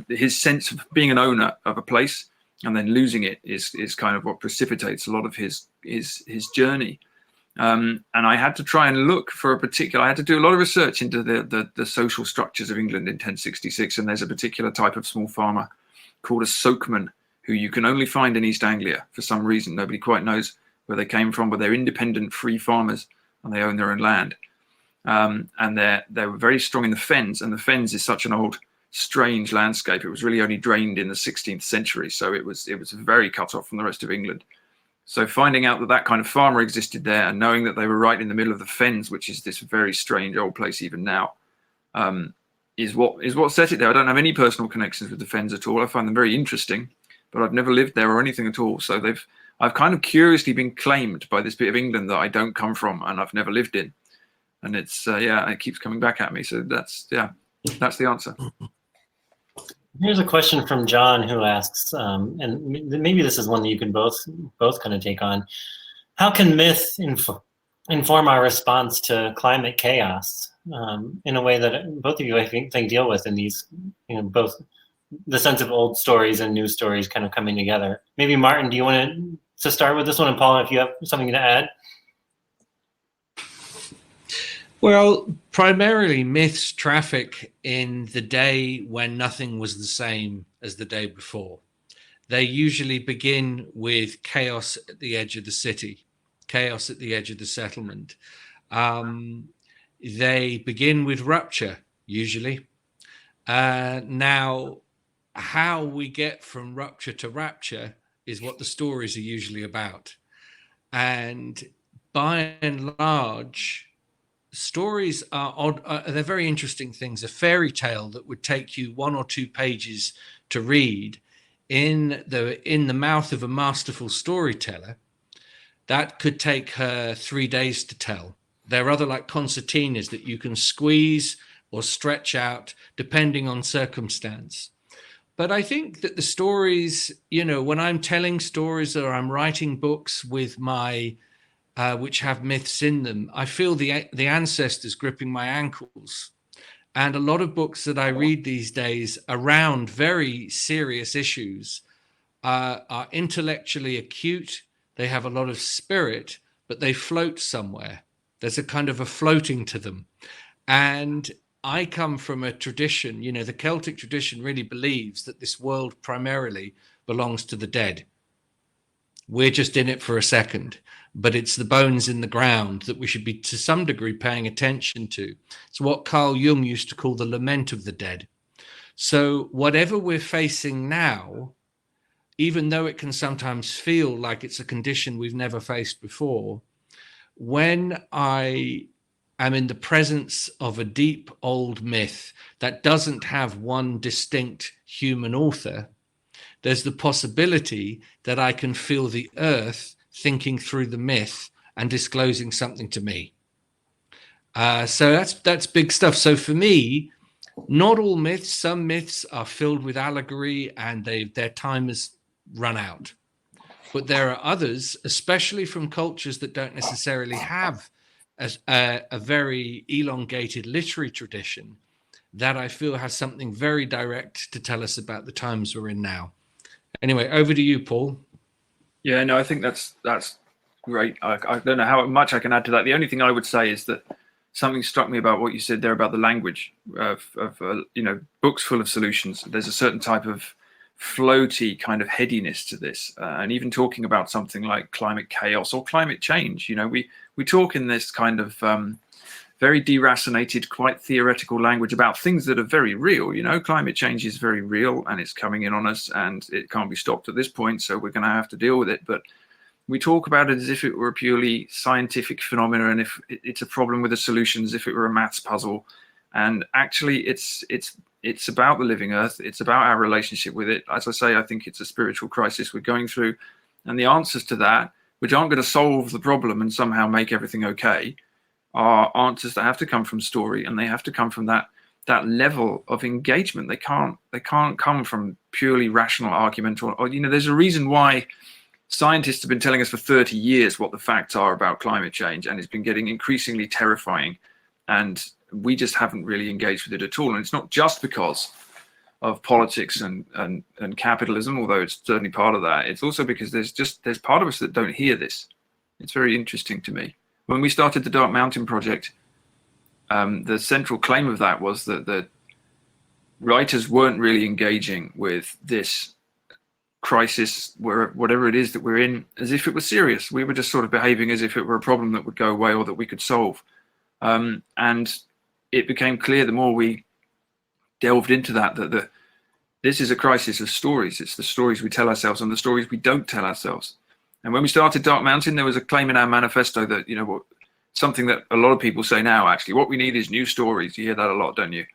his sense of being an owner of a place and then losing it is kind of what precipitates a lot of his journey. And I had to try and look for I had to do a lot of research into the social structures of England in 1066. And there's a particular type of small farmer called a sokeman, who you can only find in East Anglia for some reason. Nobody quite knows where they came from, but they're independent, free farmers, and they own their own land. And they were very strong in the fens, and the fens is such an old, strange landscape. It was really only drained in the 16th century, so it was very cut off from the rest of England. So finding out that kind of farmer existed there, and knowing that they were right in the middle of the fens, which is this very strange old place even now, is what set it there. I don't have any personal connections with the fens at all. I find them very interesting, but I've never lived there or anything at all. So I've kind of curiously been claimed by this bit of England that I don't come from and I've never lived in. And it's, it keeps coming back at me. So that's the answer. Here's a question from John who asks, and maybe this is one that you can both kind of take on. How can myth inform our response to climate chaos in a way that both of you, I think deal with in these, both the sense of old stories and new stories kind of coming together? Maybe Martin, do you want to start with this one? And Paul, if you have something to add. Well, primarily myths traffic in the day when nothing was the same as the day before. They usually begin with chaos at the edge of the city, chaos at the edge of the settlement. They begin with rupture, usually. Now, how we get from rupture to rapture is what the stories are usually about. And by and large, stories are odd. They're very interesting things. A fairy tale that would take you 1 or 2 pages to read in the mouth of a masterful storyteller, that could take her 3 days to tell. They're rather like concertinas that you can squeeze or stretch out depending on circumstance. But I think that the stories, when I'm telling stories or I'm writing books with my which have myths in them, I feel the ancestors gripping my ankles. And a lot of books that I read these days around very serious issues are intellectually acute. They have a lot of spirit, but they float somewhere. There's a kind of a floating to them. And I come from a tradition, the Celtic tradition really believes that this world primarily belongs to the dead. We're just in it for a second, but it's the bones in the ground that we should be to some degree paying attention to. It's what Carl Jung used to call the lament of the dead. So whatever we're facing now, even though it can sometimes feel like it's a condition we've never faced before, when I am in the presence of a deep old myth that doesn't have one distinct human author, there's the possibility that I can feel the earth thinking through the myth and disclosing something to me. So that's big stuff. So for me, not all myths, some myths are filled with allegory and their time has run out. But there are others, especially from cultures that don't necessarily have a very elongated literary tradition, that I feel has something very direct to tell us about the times we're in now. Anyway, over to you, Paul. Yeah, no, I think that's great. I don't know how much I can add to that. The only thing I would say is that something struck me about what you said there about the language of books full of solutions. There's a certain type of floaty kind of headiness to this, and even talking about something like climate chaos or climate change. We talk in this kind of very deracinated, quite theoretical language about things that are very real. Climate change is very real and it's coming in on us and it can't be stopped at this point. So we're going to have to deal with it. But we talk about it as if it were a purely scientific phenomena and if it's a problem with a solution, as if it were a maths puzzle. And actually it's about the living earth. It's about our relationship with it. As I say, I think it's a spiritual crisis we're going through. And the answers to that, which aren't going to solve the problem and somehow make everything okay, are answers that have to come from story, and they have to come from that level of engagement. They can't come from purely rational argument or there's a reason why scientists have been telling us for 30 years what the facts are about climate change, and it's been getting increasingly terrifying, and we just haven't really engaged with it at all. And it's not just because of politics and capitalism, although it's certainly part of that. It's also because there's part of us that don't hear this. It's very interesting to me. When we started the Dark Mountain project, the central claim of that was that the writers weren't really engaging with this crisis, whatever it is that we're in, as if it was serious. We were just sort of behaving as if it were a problem that would go away or that we could solve. And it became clear the more we delved into that this is a crisis of stories. It's the stories we tell ourselves and the stories we don't tell ourselves. And when we started Dark Mountain, there was a claim in our manifesto that, something that a lot of people say now, actually, what we need is new stories. You hear that a lot, don't you?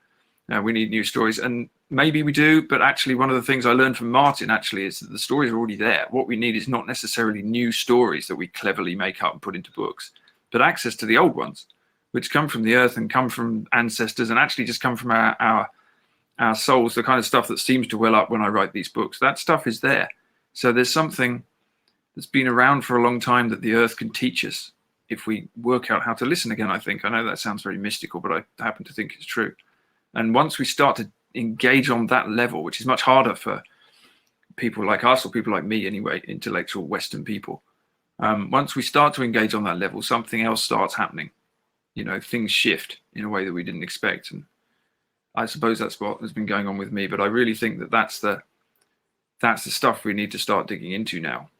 We need new stories, and maybe we do, but actually one of the things I learned from Martin actually is that the stories are already there. What we need is not necessarily new stories that we cleverly make up and put into books, but access to the old ones, which come from the earth and come from ancestors and actually just come from our souls, the kind of stuff that seems to well up when I write these books. That stuff is there. So there's something that's been around for a long time that the earth can teach us if we work out how to listen again, I think. I know that sounds very mystical, but I happen to think it's true. And once we start to engage on that level, which is much harder for people like us, or people like me anyway, intellectual Western people, once we start to engage on that level, something else starts happening. You know, things shift in a way that we didn't expect. And I suppose that's what has been going on with me. But I really think that that's the stuff we need to start digging into now.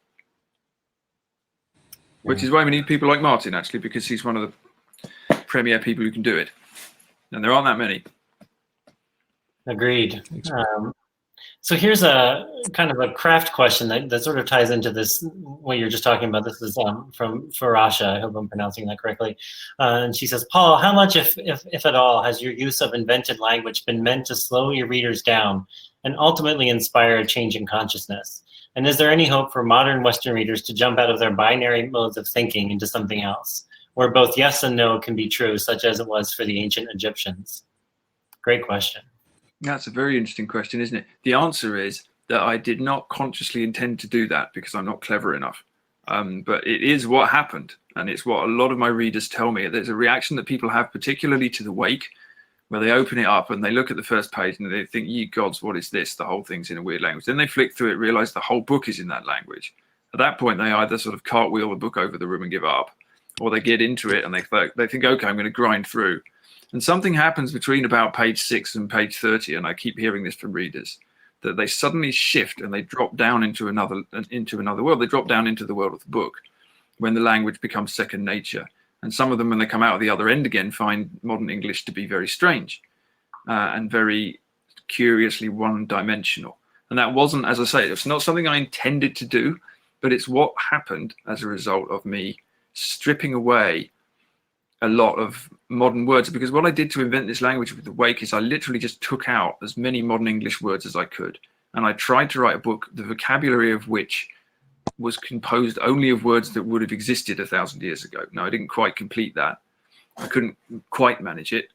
Which is why we need people like Martin, actually, because he's one of the premier people who can do it. And there aren't that many. Agreed. So here's a kind of a craft question that sort of ties into this, what you're just talking about. This is from Farasha. I hope I'm pronouncing that correctly. And she says, Paul, how much, if at all, has your use of invented language been meant to slow your readers down and ultimately inspire a change in consciousness? And is there any hope for modern Western readers to jump out of their binary modes of thinking into something else, where both yes and no can be true, such as it was for the ancient Egyptians? Great question. That's a very interesting question, isn't it? The answer is that I did not consciously intend to do that because I'm not clever enough. But it is what happened. And it's what a lot of my readers tell me. There's a reaction that people have, particularly to the Wake, where they open it up and they look at the first page and they think, ye gods, what is this? The whole thing's in a weird language. Then they flick through it, realize the whole book is in that language. At that point, they either sort of cartwheel the book over the room and give up, or they get into it and they think, okay, I'm going to grind through. And something happens between about page 6 and page 30, and I keep hearing this from readers, that they suddenly shift and they drop down into another world. They drop down into the world of the book when the language becomes second nature. And some of them, when they come out of the other end again, find modern English to be very strange and very curiously one-dimensional. And that wasn't, as I say, it's not something I intended to do, but it's what happened as a result of me stripping away a lot of modern words. Because what I did to invent this language with the Wake is I literally just took out as many modern English words as I could. And I tried to write a book, the vocabulary of which was composed only of words that would have existed 1,000 years ago. Now, I didn't quite complete that. I couldn't quite manage it.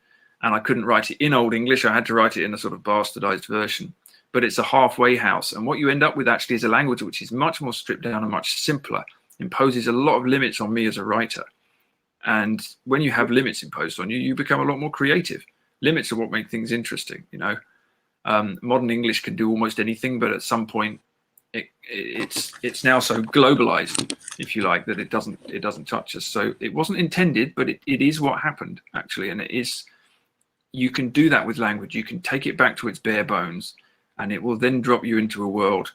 And I couldn't write it in Old English. I had to write it in a sort of bastardized version. But it's a halfway house. And what you end up with actually is a language which is much more stripped down and much simpler, imposes a lot of limits on me as a writer. And when you have limits imposed on you, you become a lot more creative. Limits are what make things interesting, you know. Modern English can do almost anything, but at some point, it's now so globalized, if you like, that it doesn't touch us. So it wasn't intended, but it is what happened actually, and it is. You can do that with language. You can take it back to its bare bones, and it will then drop you into a world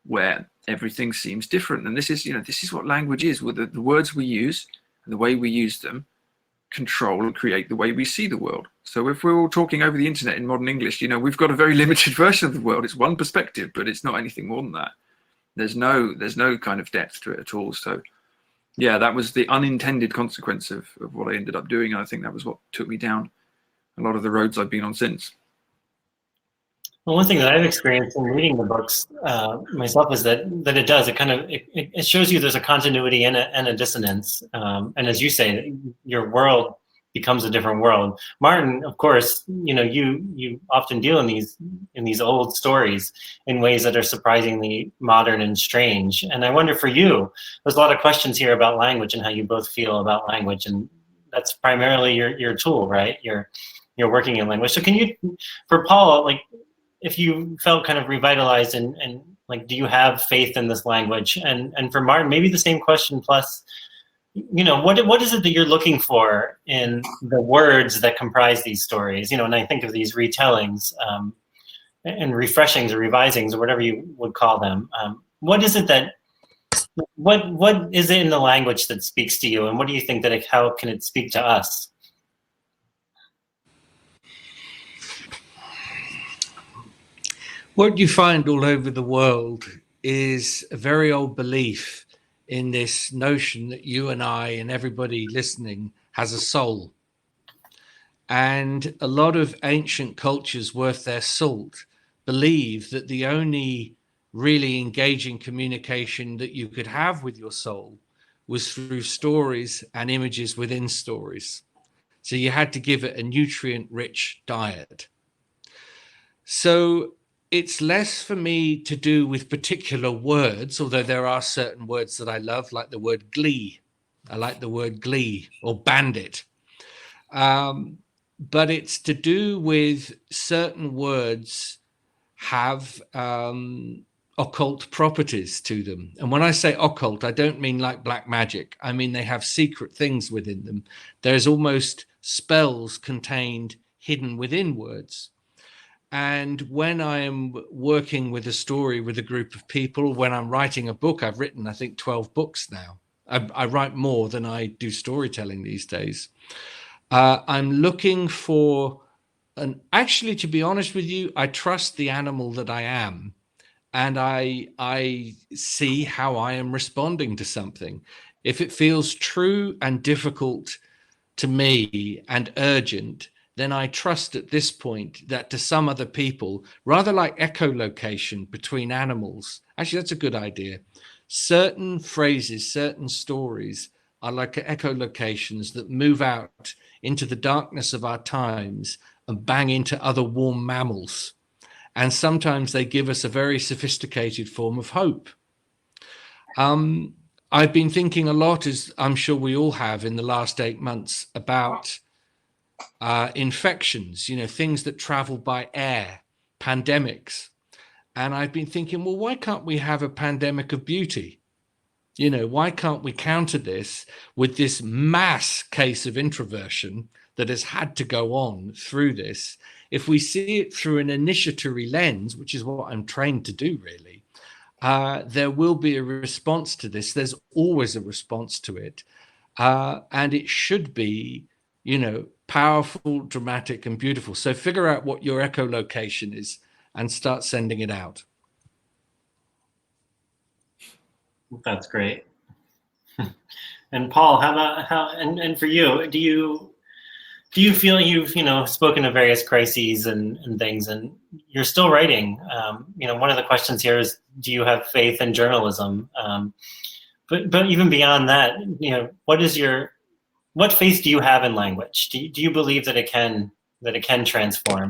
where everything seems different. And this is what language is. With the words we use. The way we use them control and create the way we see the world. So if we're all talking over the internet in modern English, you know, we've got a very limited version of the world. It's one perspective, but it's not anything more than that. There's no kind of depth to it at all. So yeah, that was the unintended consequence of what I ended up doing. And I think that was what took me down a lot of the roads I've been on since. Well, one thing that I've experienced in reading the books myself is that it shows you there's a continuity and a dissonance. And as you say, your world becomes a different world. Martin, of course, you know, you often deal in these old stories in ways that are surprisingly modern and strange. And I wonder for you, there's a lot of questions here about language and how you both feel about language, and that's primarily your tool, right? You're working in language. So can you, for Paul, like, if you felt kind of revitalized and like, do you have faith in this language? And for Martin, maybe the same question, plus, you know, what is it that you're looking for in the words that comprise these stories? You know, and I think of these retellings and refreshings or revisings or whatever you would call them. What is it in the language that speaks to you? And what do you think how can it speak to us? What you find all over the world is a very old belief in this notion that you and I and everybody listening has a soul. And a lot of ancient cultures worth their salt believe that the only really engaging communication that you could have with your soul was through stories and images within stories. So you had to give it a nutrient-rich diet. So it's less for me to do with particular words, although there are certain words that I love, like the word glee. I like the word glee or bandit. But it's to do with certain words have occult properties to them. And when I say occult, I don't mean like black magic. I mean, they have secret things within them. There's almost spells contained hidden within words. And when I am working with a story with a group of people, when I'm writing a book, I've written, I think, 12 books now. I write more than I do storytelling these days. I'm looking for actually, to be honest with you, I trust the animal that I am, and I see how I am responding to something. If it feels true and difficult to me and urgent, then I trust at this point that to some other people, rather like echolocation between animals, actually, that's a good idea. Certain phrases, certain stories are like echolocations that move out into the darkness of our times and bang into other warm mammals. And sometimes they give us a very sophisticated form of hope. I've been thinking a lot, as I'm sure we all have in the last 8 months, about infections, things that travel by air, pandemics. And I've been thinking, well, why can't we have a pandemic of beauty? Why can't we counter this with this mass case of introversion that has had to go on through this? If we see it through an initiatory lens, which is what I'm trained to do, really, there will be a response to this. There's always a response to it. And it should be, powerful, dramatic, and beautiful. So figure out what your echolocation is and start sending it out. That's great. And Paul, and for you, do you feel you've spoken of various crises and things, and you're still writing? One of the questions here is, do you have faith in journalism? But even beyond that, what faith do you have in language? Do you believe that it can transform?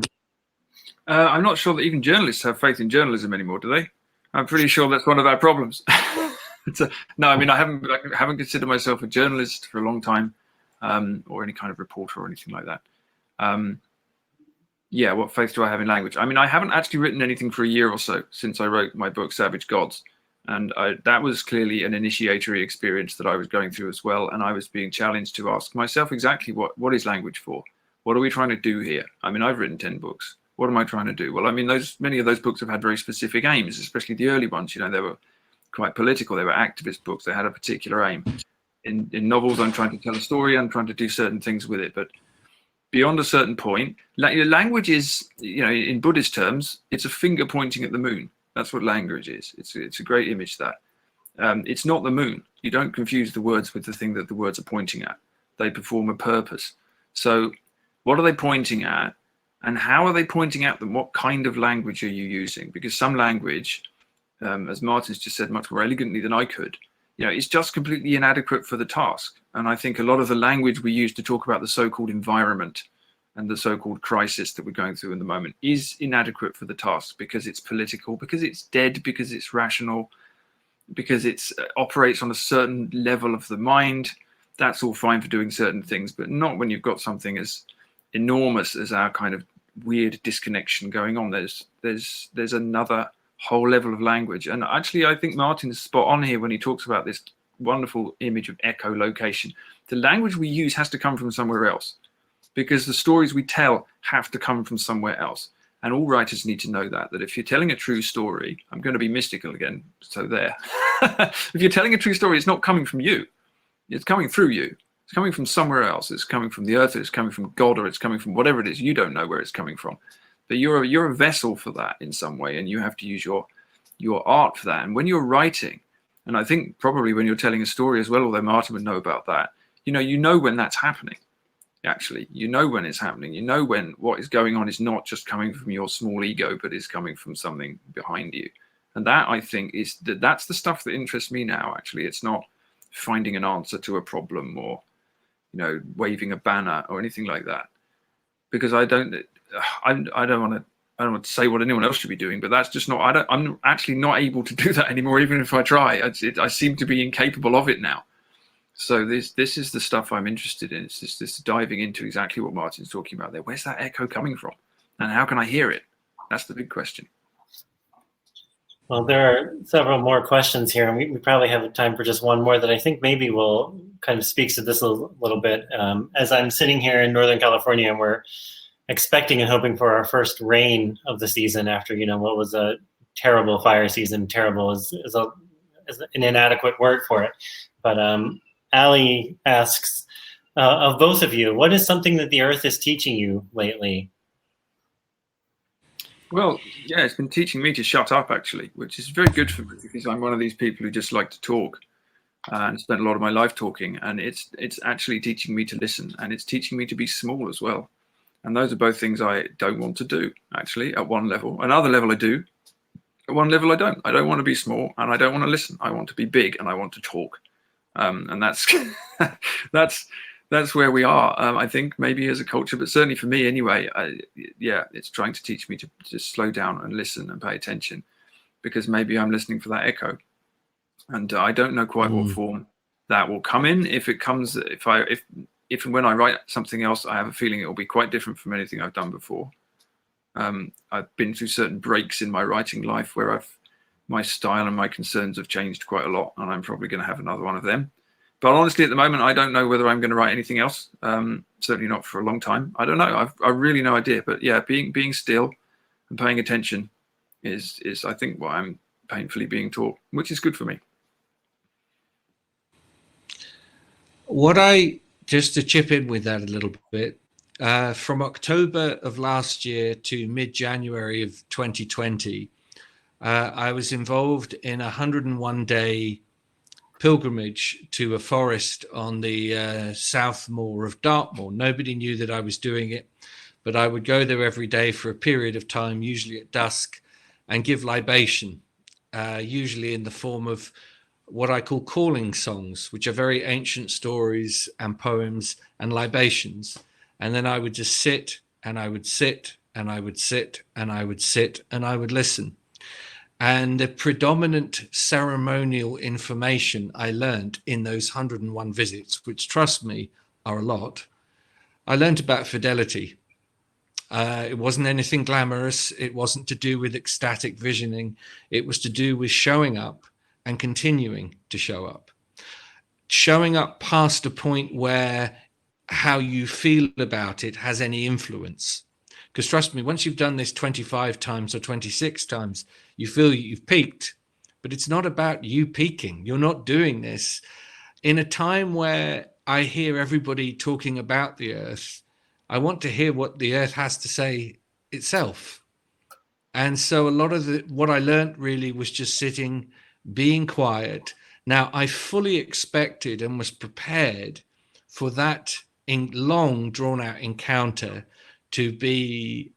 I'm not sure that even journalists have faith in journalism anymore, do they? I'm pretty sure that's one of our problems. No, I mean, I haven't considered myself a journalist for a long time, or any kind of reporter or anything like that. Yeah, what faith do I have in language? I mean, I haven't actually written anything for a year or so since I wrote my book, Savage Gods. And that was clearly an initiatory experience that I was going through as well. And I was being challenged to ask myself exactly what is language for? What are we trying to do here? I mean, I've written 10 books. What am I trying to do? Well, I mean, many of those books have had very specific aims, especially the early ones. They were quite political. They were activist books. They had a particular aim. In novels, I'm trying to tell a story. I'm trying to do certain things with it. But beyond a certain point, language is, in Buddhist terms, it's a finger pointing at the moon. That's what language is. It's a great image, that. It's not the moon. You don't confuse the words with the thing that the words are pointing at. They perform a purpose. So what are they pointing at? And how are they pointing at them? What kind of language are you using? Because some language, as Martin's just said much more elegantly than I could, it's just completely inadequate for the task. And I think a lot of the language we use to talk about the so-called environment and the so-called crisis that we're going through in the moment is inadequate for the task, because it's political, because it's dead, because it's rational, because it operates on a certain level of the mind. That's all fine for doing certain things, but not when you've got something as enormous as our kind of weird disconnection going on. There's another whole level of language. And actually, I think Martin's spot on here when he talks about this wonderful image of echolocation. The language we use has to come from somewhere else, because the stories we tell have to come from somewhere else. And all writers need to know that if you're telling a true story, I'm going to be mystical again, so there. If you're telling a true story, it's not coming from you. It's coming through you. It's coming from somewhere else. It's coming from the earth, it's coming from God, or it's coming from whatever it is. You don't know where it's coming from. But you're a vessel for that in some way, and you have to use your art for that. And when you're writing, and I think probably when you're telling a story as well, although Martin would know about that, you know when that's happening. Actually, you know when it's happening. You know when what is going on is not just coming from your small ego, but is coming from something behind you. And that, I think, that's the stuff that interests me now. Actually, it's not finding an answer to a problem or, you know, waving a banner or anything like that. Because I don't want to say what anyone else should be doing, but that's just not. I'm actually not able to do that anymore, even if I try. I seem to be incapable of it now. So this is the stuff I'm interested in. It's just this diving into exactly what Martin's talking about there. Where's that echo coming from, and how can I hear it? That's the big question. Well, there are several more questions here, and we probably have time for just one more that I think maybe will kind of speaks to this a little bit. As I'm sitting here in Northern California, and we're expecting and hoping for our first rain of the season after, you know, what was a terrible fire season. Terrible is an inadequate word for it. But Ali asks, of both of you, what is something that the earth is teaching you lately? Well, yeah, it's been teaching me to shut up, actually, which is very good for me because I'm one of these people who just like to talk and spent a lot of my life talking. And it's actually teaching me to listen, and it's teaching me to be small as well. And those are both things I don't want to do, actually, at one level. Another level I do. At one level I don't. I don't want to be small, and I don't want to listen. I want to be big, and I want to talk. And that's that's where we are. I think maybe as a culture, but certainly for me anyway. Yeah, it's trying to teach me to just slow down and listen and pay attention, because maybe I'm listening for that echo, and I don't know quite what form that will come in. If it comes, if and when I write something else, I have a feeling it will be quite different from anything I've done before. I've been through certain breaks in my writing life where my style and my concerns have changed quite a lot, and I'm probably going to have another one of them. But honestly, at the moment, I don't know whether I'm going to write anything else. Certainly not for a long time. I don't know. I've really no idea. But yeah, being still and paying attention is I think what I'm painfully being taught, which is good for me. Just to chip in with that a little bit, from October of last year to mid-January of 2020, I was involved in a 101-day pilgrimage to a forest on the South Moor of Dartmoor. Nobody knew that I was doing it, but I would go there every day for a period of time, usually at dusk, and give libation, usually in the form of what I call calling songs, which are very ancient stories and poems and libations. And then I would just sit, and I would sit, and I would sit, and I would sit, and I would listen. And the predominant ceremonial information I learned in those 101 visits, which, trust me, are a lot, I learned about fidelity. It wasn't anything glamorous. It wasn't to do with ecstatic visioning. It was to do with showing up and continuing to show up. Showing up past a point where how you feel about it has any influence. Because trust me, once you've done this 25 times or 26 times, you feel you've peaked. But it's not about you peaking. You're not doing this in a time where I hear everybody talking about the earth. I want to hear what the earth has to say itself. And so a lot of what I learned really was just sitting, being quiet. Now, I fully expected and was prepared for that long drawn out encounter to be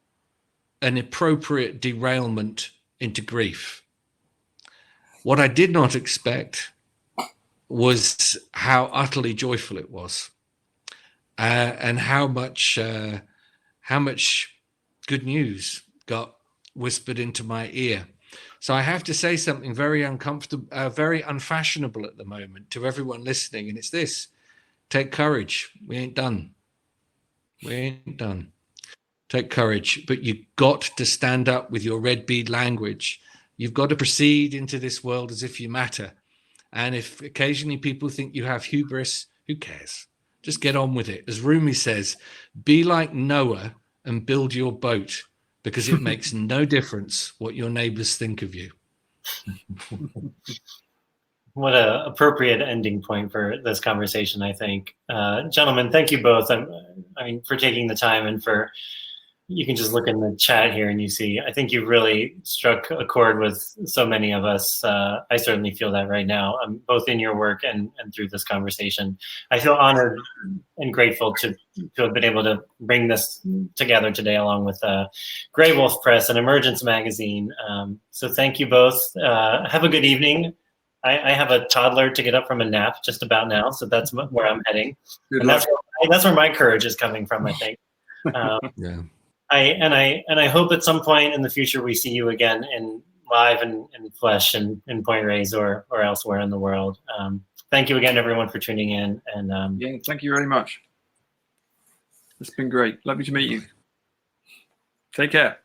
an appropriate derailment into grief. What I did not expect was how utterly joyful it was, and how much good news got whispered into my ear. So I have to say something very uncomfortable, very unfashionable at the moment to everyone listening, and it's this: take courage. We ain't done. We ain't done. Take courage, but you've got to stand up with your red bead language. You've got to proceed into this world as if you matter. And if occasionally people think you have hubris, who cares? Just get on with it. As Rumi says, be like Noah and build your boat, because it makes no difference what your neighbors think of you. What an appropriate ending point for this conversation, I think. Gentlemen, thank you both. I mean, for taking the time and for you can just look in the chat here and you see, I think you really struck a chord with so many of us. I certainly feel that right now, both in your work and through this conversation. I feel honored and grateful to have been able to bring this together today along with Graywolf Press and Emergence Magazine. So thank you both. Have a good evening. I have a toddler to get up from a nap just about now, so that's where I'm heading. Good and luck. that's where my courage is coming from, I think. Yeah. I hope at some point in the future we see you again in live and in flesh in Point Reyes or elsewhere in the world. Thank you again, everyone, for tuning in. And yeah, thank you very much. It's been great. Lovely to meet you. Take care.